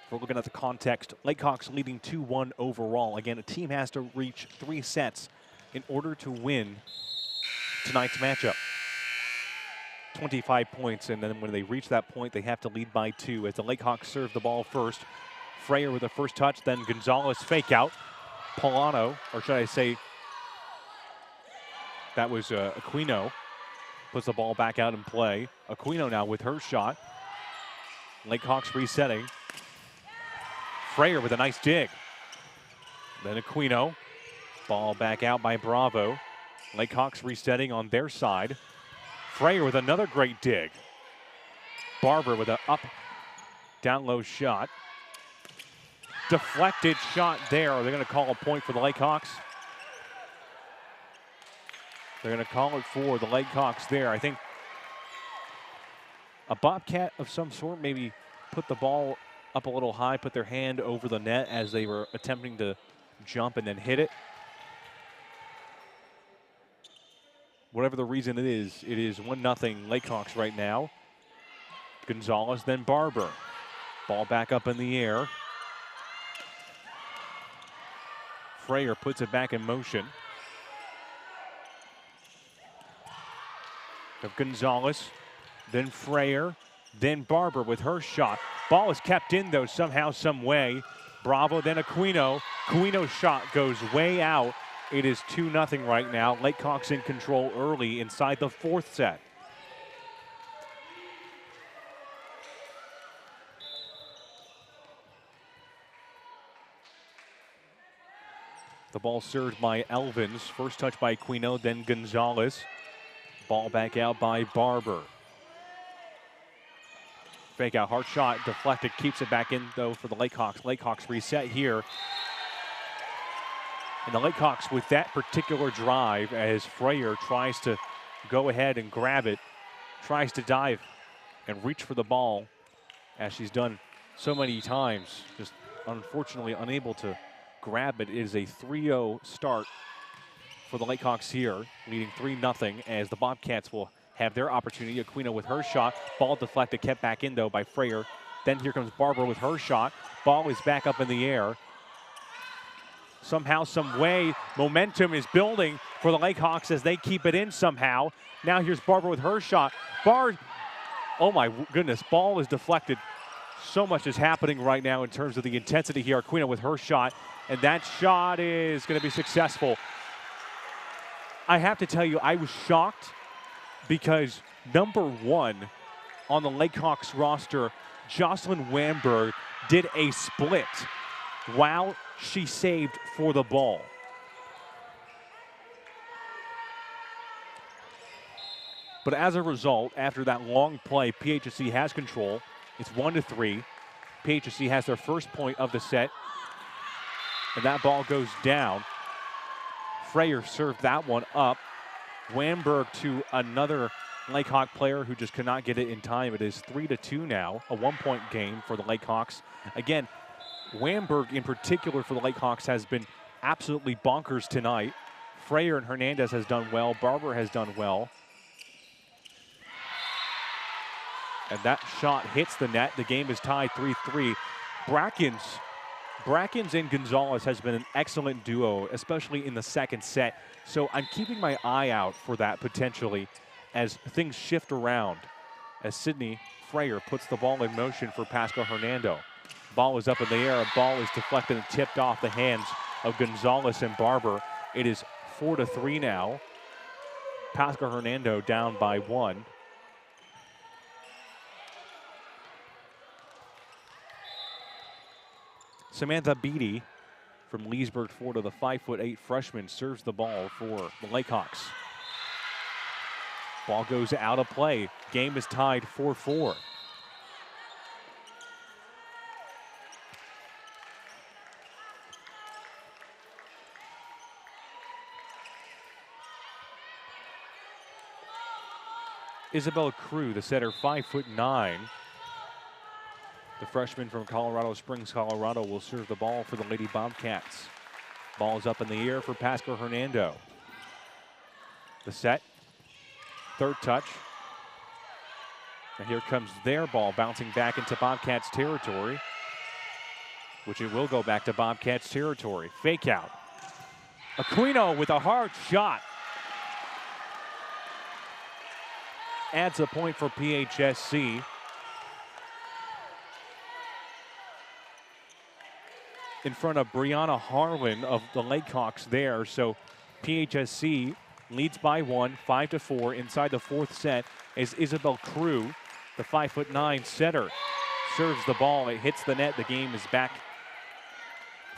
If we're looking at the context, Lakehawks leading 2-1 overall. Again, a team has to reach 3 sets in order to win tonight's matchup. 25 points, and then when they reach that point, they have to lead by 2 as the Lakehawks serve the ball first. Freyer with the first touch, then Gonzalez fake out. Polano, or should I say, that was Aquino, puts the ball back out in play. Aquino now with her shot. Lakehawks resetting. Freyer with a nice dig. Then Aquino, ball back out by Bravo. Lakehawks resetting on their side. Freyer with another great dig. Barber with an up, down low shot. Deflected shot there. Are they going to call a point for the Lakehawks? They're going to call it for the Lakehawks there. I think a Bobcat of some sort maybe put the ball up a little high, put their hand over the net as they were attempting to jump and then hit it. Whatever the reason it is 1-0 Lakehawks right now. Gonzalez, then Barber. Ball back up in the air. Freyer puts it back in motion. Of Gonzalez, then Freyer, then Barber with her shot. Ball is kept in though somehow, some way. Bravo, then Aquino. Aquino's shot goes way out. It is 2-0 right now. Lakehawks in control early inside the fourth set. The ball served by Elvins. First touch by Aquino, then Gonzalez. Ball back out by Barber. Fake out, hard shot, deflected, keeps it back in though for the Lakehawks. Lakehawks reset here. And the Lakehawks with that particular drive as Freyer tries to go ahead and grab it, tries to dive and reach for the ball as she's done so many times, just unfortunately unable to grab it. It is a 3-0 start for the Lakehawks here, leading 3-0 as the Bobcats will have their opportunity. Aquino with her shot. Ball deflected, kept back in though by Freyer. Then here comes Barber with her shot. Ball is back up in the air. Somehow, some way, momentum is building for the Lakehawks as they keep it in somehow. Now here's Barber with her shot. Oh my goodness, ball is deflected. So much is happening right now in terms of the intensity here. Aquino with her shot, and that shot is going to be successful. I have to tell you, I was shocked because number 1 on the Lakehawks roster, Jocelyn Wamberg, did a split while she saved for the ball. But as a result, after that long play, PHSC has control. It's 1-3. PHSC has their first point of the set. And that ball goes down. Freyer served that one up. Wamberg to another Lakehawk player who just could not get it in time. It is 3-2 now, a 1-point game for the Lakehawks. Again, Wamberg in particular for the Lakehawks has been absolutely bonkers tonight. Freyer and Hernandez has done well. Barber has done well. And that shot hits the net. The game is tied 3-3. Brackens and Gonzalez has been an excellent duo, especially in the second set. So I'm keeping my eye out for that potentially as things shift around. As Sydney Freyer puts the ball in motion for Pasco-Hernando. Ball is up in the air. A ball is deflected and tipped off the hands of Gonzalez and Barber. It is 4-3 now. Pasco-Hernando down by 1. Samantha Beatty from Leesburg Florida, the 5'8" freshman, serves the ball for the Lakehawks. Ball goes out of play. Game is tied 4-4. Isabel Crew, the setter, 5'9". The freshman from Colorado Springs, Colorado, will serve the ball for the Lady Bobcats. Ball is up in the air for Pasco-Hernando. The set, third touch. And here comes their ball bouncing back into Bobcats territory, which it will go back to Bobcats territory. Fake out. Aquino with a hard shot. Adds a point for PHSC. In front of Brianna Harlan of the Lakehawks there. So PHSC leads by 1, 5-4 inside the fourth set as Isabel Crew, the 5'9" setter, serves the ball. It hits the net. The game is back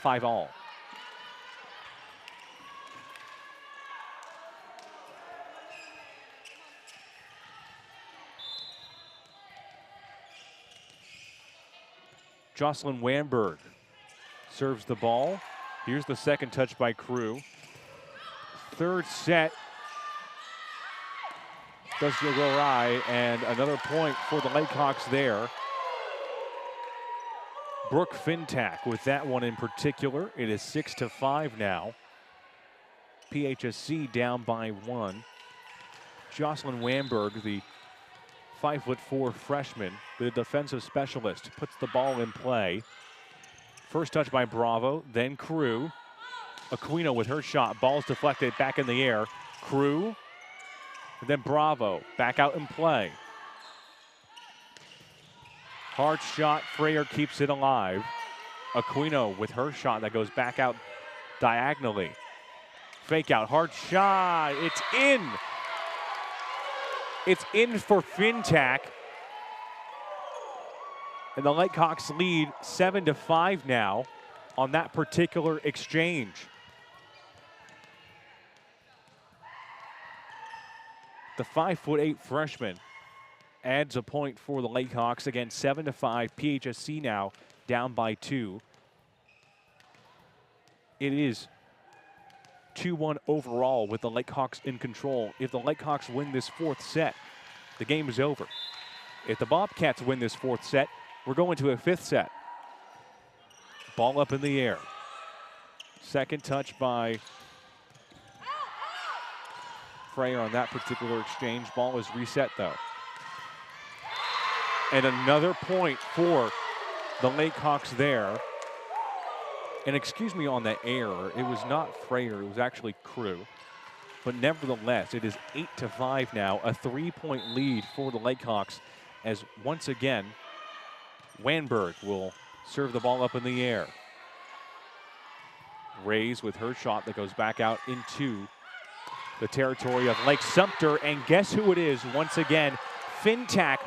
5-all. Jocelyn Wamberg serves the ball. Here's the second touch by Crew. Third set does go awry, and another point for the Lakehawks there. Brooke Fintak with that one in particular. It is 6-5 now. PHSC down by 1. Jocelyn Wamberg, the 5'4" freshman, the defensive specialist, puts the ball in play. First touch by Bravo, then Crew. Aquino with her shot. Ball's deflected back in the air. Crew, and then Bravo back out in play. Hard shot. Freyer keeps it alive. Aquino with her shot that goes back out diagonally. Fake out. Hard shot. It's in. It's in for Fintak. And the Lakehawks lead 7-5 now on that particular exchange. The 5'8" freshman adds a point for the Lakehawks. Again, 7-5. PHSC now down by 2. It is 2-1 overall with the Lakehawks in control. If the Lakehawks win this fourth set, the game is over. If the Bobcats win this fourth set, we're going to a fifth set. Ball up in the air. Second touch by Freyer on that particular exchange. Ball is reset though. And another point for the Lakehawks there. And excuse me on the error, it was not Freyer, it was actually Crew. But nevertheless, it is 8-5 now, a 3-point lead for the Lakehawks as once again, Wanberg will serve the ball up in the air. Rays with her shot that goes back out into the territory of Lake-Sumter, and guess who it is once again? Fintac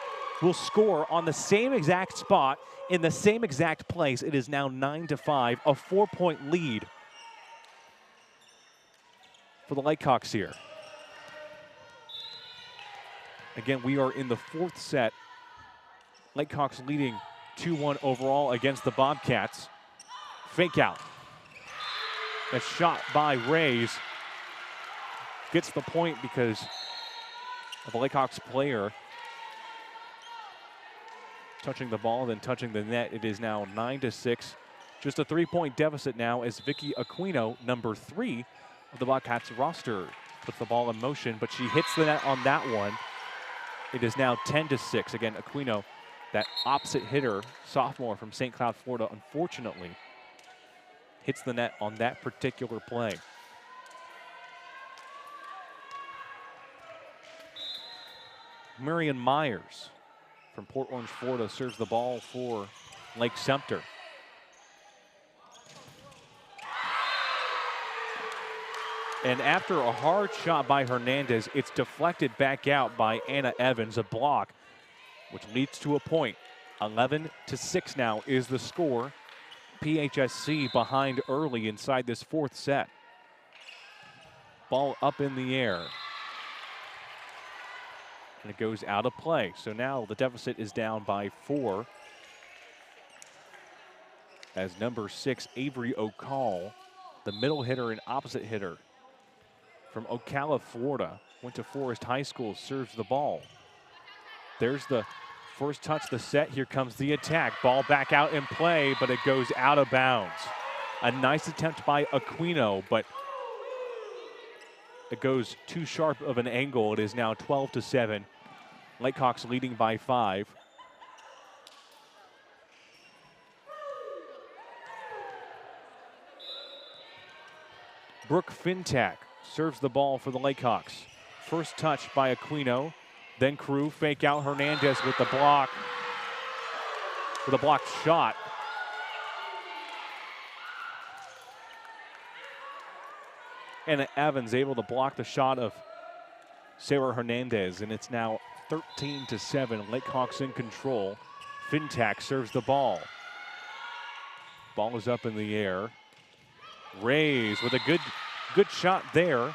will score on the same exact spot in the same exact place. It is now 9-5, a 4-point lead for the Lakehawks here. Again, we are in the fourth set. Lakehawks leading 2-1 overall against the Bobcats. Fake out. A shot by Rays. Gets the point because of the Lakehawks player touching the ball, then touching the net. It is now 9-6. Just a 3-point deficit now as Vicky Aquino, number 3 of the Bobcats roster, puts the ball in motion, but she hits the net on that one. It is now 10-6. Again, Aquino, that opposite hitter, sophomore from St. Cloud, Florida, unfortunately, hits the net on that particular play. Marion Myers from Port Orange, Florida, serves the ball for Lake-Sumter. And after a hard shot by Hernandez, it's deflected back out by Anna Evans, a block, which leads to a point. 11-6 now is the score. PHSC behind early inside this fourth set. Ball up in the air. And it goes out of play. So now the deficit is down by 4. As number 6, Avery O'Call, the middle hitter and opposite hitter from Ocala, Florida, went to Forest High School, serves the ball. There's the first touch of the set. Here comes the attack. Ball back out in play, but it goes out of bounds. A nice attempt by Aquino, but it goes too sharp of an angle. It is now 12-7. Lakehawks leading by 5. Brooke Fintac serves the ball for the Lakehawks. First touch by Aquino, then Crew, fake out Hernandez with the block, with a blocked shot. And Evans able to block the shot of Sarah Hernandez, and it's now 13-7. Lakehawks in control. Fintac serves the ball. Ball is up in the air. Rays with a good shot there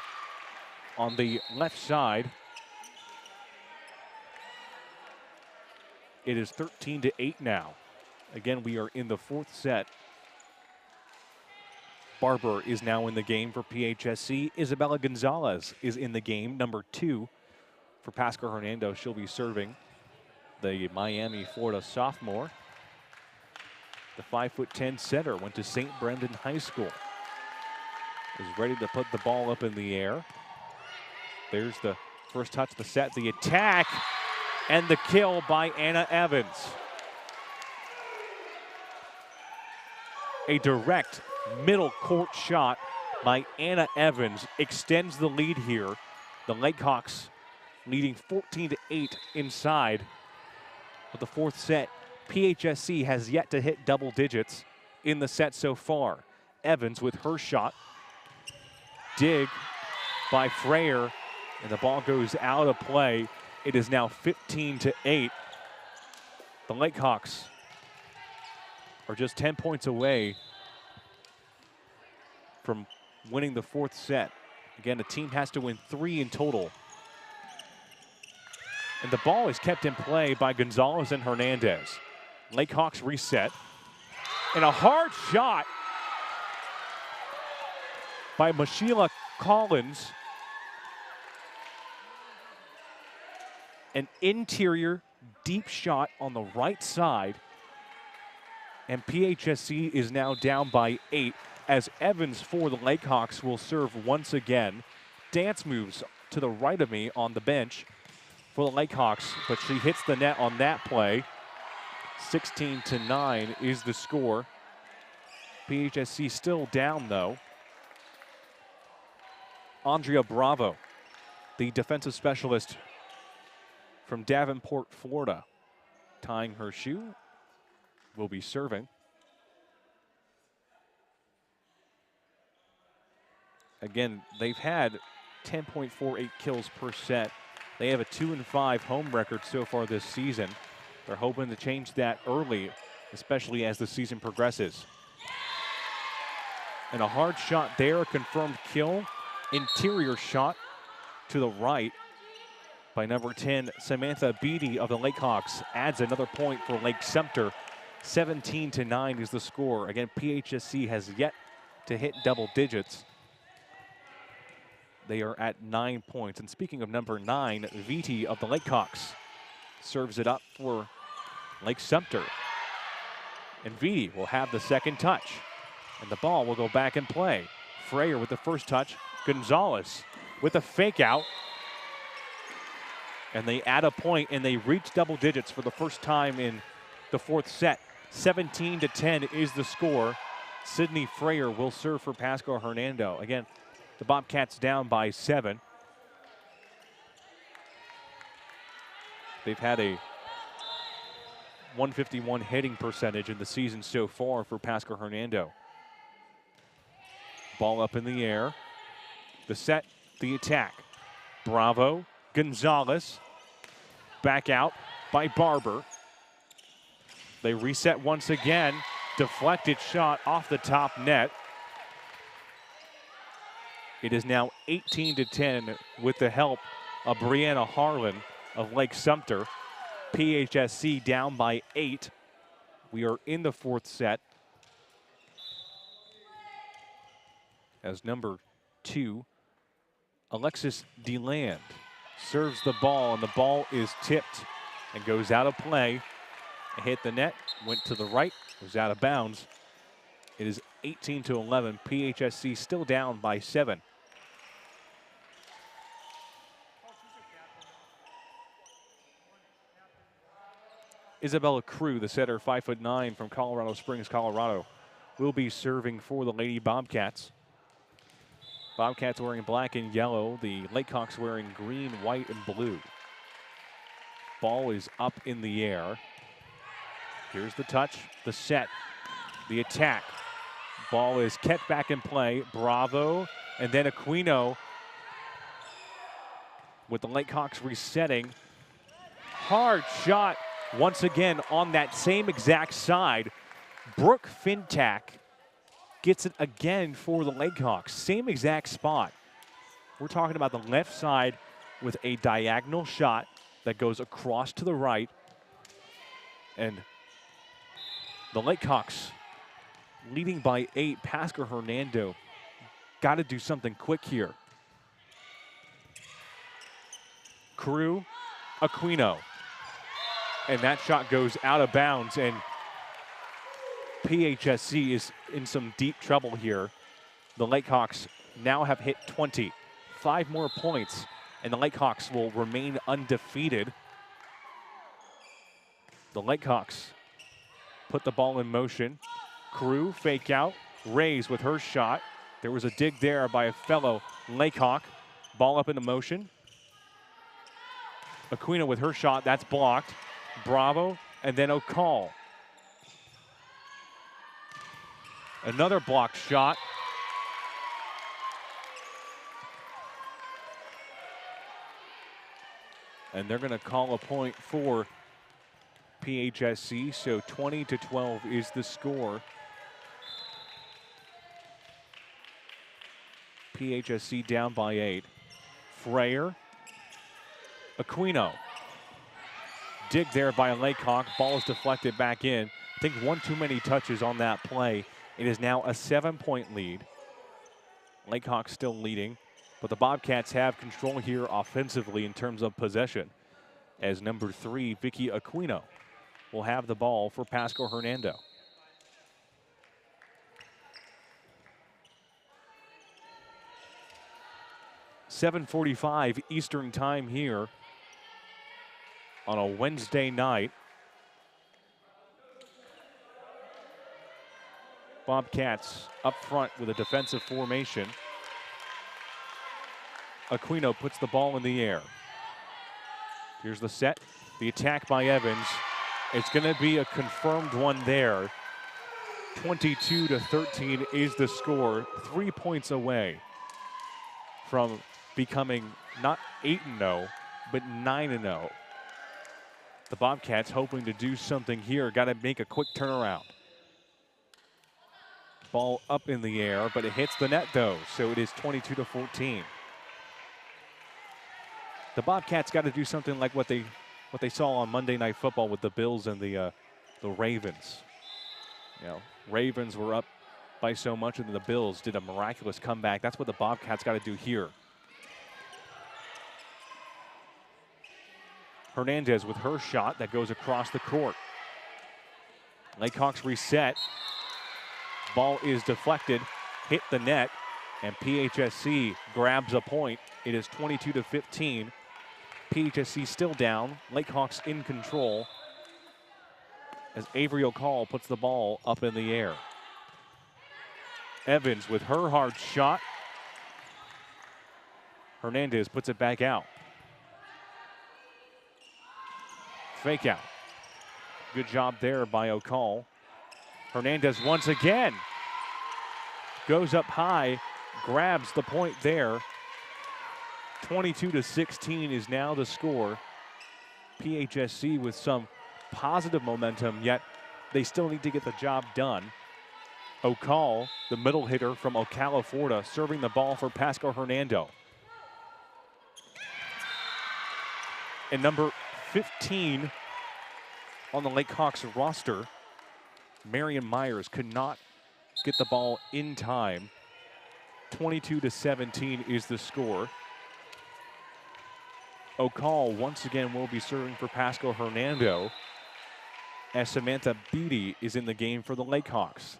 on the left side. It is 13-8 now. Again, we are in the fourth set. Barber is now in the game for PHSC. Isabella Gonzalez is in the game, number 2 for Pasco-Hernando. She'll be serving the Miami, Florida sophomore. The 5'10" setter went to St. Brendan High School. Is ready to put the ball up in the air. There's the first touch of the set, the attack, and the kill by Anna Evans. A direct middle court shot by Anna Evans extends the lead here. The Lakehawks leading 14-8 inside of the fourth set. PHSC has yet to hit double digits in the set so far. Evans with her shot. Dig by Freyer, and the ball goes out of play. It is now 15-8. The Lakehawks are just 10 points away from winning the fourth set. Again, the team has to win 3 in total. And the ball is kept in play by Gonzalez and Hernandez. Lakehawks reset. And a hard shot by Mashila Collins. An interior deep shot on the right side. And PHSC is now down by 8 as Evans for the Lakehawks will serve once again. Dance moves to the right of me on the bench for the Lakehawks, but she hits the net on that play. 16-9 is the score. PHSC still down, though. Andrea Bravo, the defensive specialist from Davenport, Florida, tying her shoe, will be serving. Again, they've had 10.48 kills per set. They have a 2-5 home record so far this season. They're hoping to change that early, especially as the season progresses. And a hard shot there, a confirmed kill. Interior shot to the right by number 10, Samantha Beatty of the Lakehawks. Adds another point for Lake-Sumter. 17-9 is the score. Again, PHSC has yet to hit double digits. They are at 9 points. And speaking of number 9, Viti of the Lakehawks serves it up for Lake-Sumter. And Viti will have the second touch. And the ball will go back in play. Freyer with the first touch. Gonzalez with a fake out. And they add a point and they reach double digits for the first time in the fourth set. 17-10 is the score. Sydney Freyer will serve for Pasco-Hernando. Again, the Bobcats down by 7. They've had a 151 hitting percentage in the season so far for Pasco-Hernando. Ball up in the air. The set, the attack. Bravo, Gonzalez. Back out by Barber. They reset once again. Deflected shot off the top net. It is now 18-10 with the help of Brianna Harlan of Lake-Sumter. PHSC down by 8. We are in the fourth set. As number 2, Alexis DeLand serves the ball, and the ball is tipped and goes out of play. It hit the net, went to the right, was out of bounds. It is 18-11. PHSC still down by 7. Isabella Crew, the setter, 5'9" from Colorado Springs, Colorado, will be serving for the Lady Bobcats. Bobcats wearing black and yellow. The Lakehawks wearing green, white, and blue. Ball is up in the air. Here's the touch, the set, the attack. Ball is kept back in play. Bravo, and then Aquino with the Lakehawks resetting. Hard shot once again on that same exact side. Brooke Fintak gets it again for the Lakehawks. Same exact spot. We're talking about the left side with a diagonal shot that goes across to the right. And the Lakehawks leading by 8. Pasco-Hernando got to do something quick here. Crew, Aquino. And that shot goes out of bounds, and PHSC is in some deep trouble here. The Lakehawks now have hit 20. 5 more points, and the Lakehawks will remain undefeated. The Lakehawks put the ball in motion. Crew, fake out. Rays with her shot. There was a dig there by a fellow Lakehawk. Ball up into motion. Aquino with her shot, that's blocked. Bravo, and then O'Call. Another blocked shot. And they're going to call a point for PHSC, so 20-12 is the score. PHSC down by 8. Freyer, Aquino. Dig there by a Lakehawk. Ball is deflected back in. I think one too many touches on that play. It is now a 7-point lead. Lakehawks still leading, but the Bobcats have control here offensively in terms of possession, as number 3, Vicky Aquino, will have the ball for Pasco-Hernando. 7:45 Eastern time here on a Wednesday night. Bobcats up front with a defensive formation. Aquino puts the ball in the air. Here's the set, the attack by Evans. It's going to be a confirmed one there. 22-13 is the score, 3 points away from becoming not 8-0, but 9-0. The Bobcats hoping to do something here, got to make a quick turnaround. Ball up in the air, but it hits the net though, so it is 22-14. The Bobcats got to do something like what they saw on Monday Night Football with the Bills and the Ravens. You know, Ravens were up by so much, and the Bills did a miraculous comeback. That's what the Bobcats got to do here. Hernandez with her shot that goes across the court. Lakehawks reset. Ball is deflected, hit the net, and PHSC grabs a point. It is 22-15. PHSC still down. Lakehawks in control as Avery O'Call puts the ball up in the air. Evans with her hard shot. Hernandez puts it back out. Fake out. Good job there by O'Call. Hernandez once again goes up high, grabs the point there. 22-16 is now the score. PHSC with some positive momentum, yet they still need to get the job done. O'Call, the middle hitter from Ocala, Florida, serving the ball for Pasco-Hernando. And number 15 on the Lakehawks roster, Marion Myers, could not get the ball in time. 22-17 is the score. O'Call once again will be serving for Pasco-Hernando as Samantha Beatty is in the game for the Lakehawks.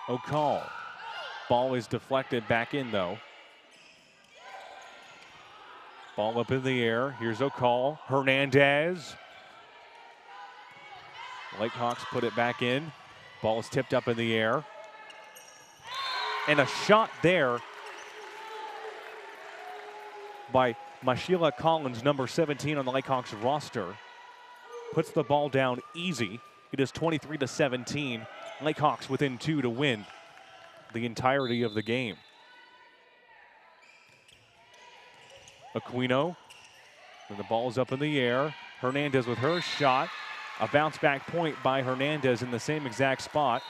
O'Call, ball is deflected back in though. Ball up in the air. Here's O'Call. Hernandez. Lakehawks put it back in. Ball is tipped up in the air. And a shot there by Mashila Collins, number 17 on the Lakehawks roster. Puts the ball down easy. It is 23-17. Lakehawks within 2 to win the entirety of the game. Aquino, and the ball's up in the air. Hernandez with her shot. A bounce back point by Hernandez in the same exact spot.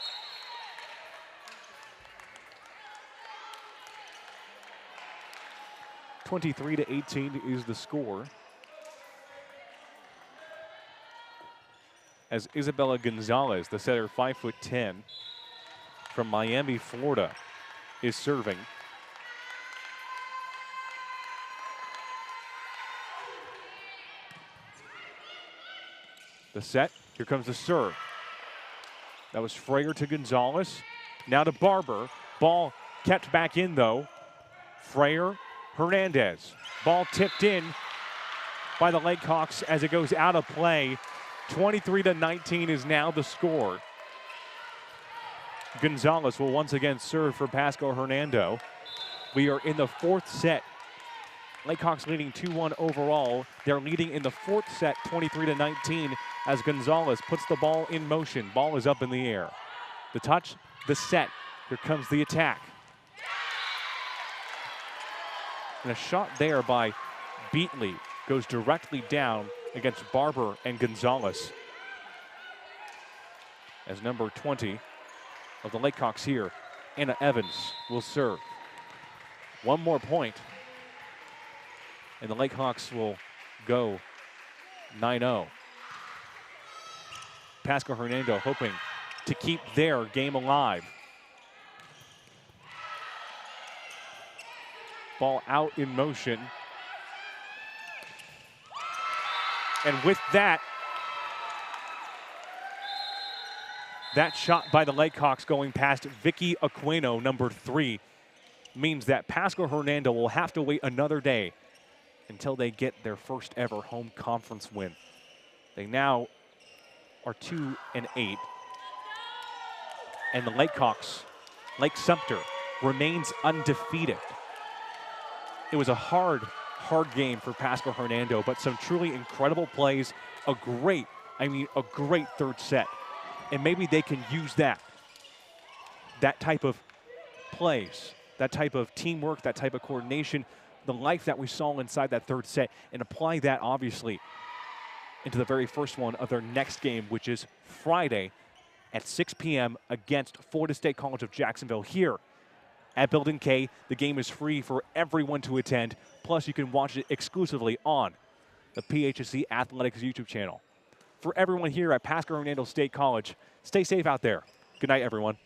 (23-18) is the score. As Isabella Gonzalez, the setter, 5'10", from Miami, Florida, is serving. The set, here comes the serve. That was Frayer to Gonzalez. Now to Barber. Ball kept back in though. Frayer, Hernandez. Ball tipped in by the Lakehawks as it goes out of play. 23-19 is now the score. Gonzalez will once again serve for Pasco-Hernando. We are in the fourth set. Lakehawks leading 2-1 overall. They're leading in the fourth set, 23-19, as Gonzalez puts the ball in motion. Ball is up in the air. The touch, the set. Here comes the attack. And a shot there by Beatley goes directly down against Barber and Gonzalez. As number 20 of the Lakehawks here, Anna Evans, will serve. One more point, and the Lakehawks will go 9-0. Pasco-Hernando hoping to keep their game alive. Ball out in motion. And with that, That shot by the Lakehawks going past Vicky Aquino, number 3, means that Pasco-Hernando will have to wait another day until they get their first ever home conference win. They now are 2-8. And the Lakehawks, Lake-Sumter, remains undefeated. It was a hard game for Pasco-Hernando, but some truly incredible plays, a great third set. And maybe they can use that type of plays, that type of teamwork, that type of coordination, the life that we saw inside that third set, and apply that, obviously, into the very first one of their next game, which is Friday at 6 p.m. against Florida State College of Jacksonville here at Building K. The game is free for everyone to attend. Plus, you can watch it exclusively on the PHSC Athletics YouTube channel. For everyone here at Pasco-Hernando State College, stay safe out there. Good night, everyone.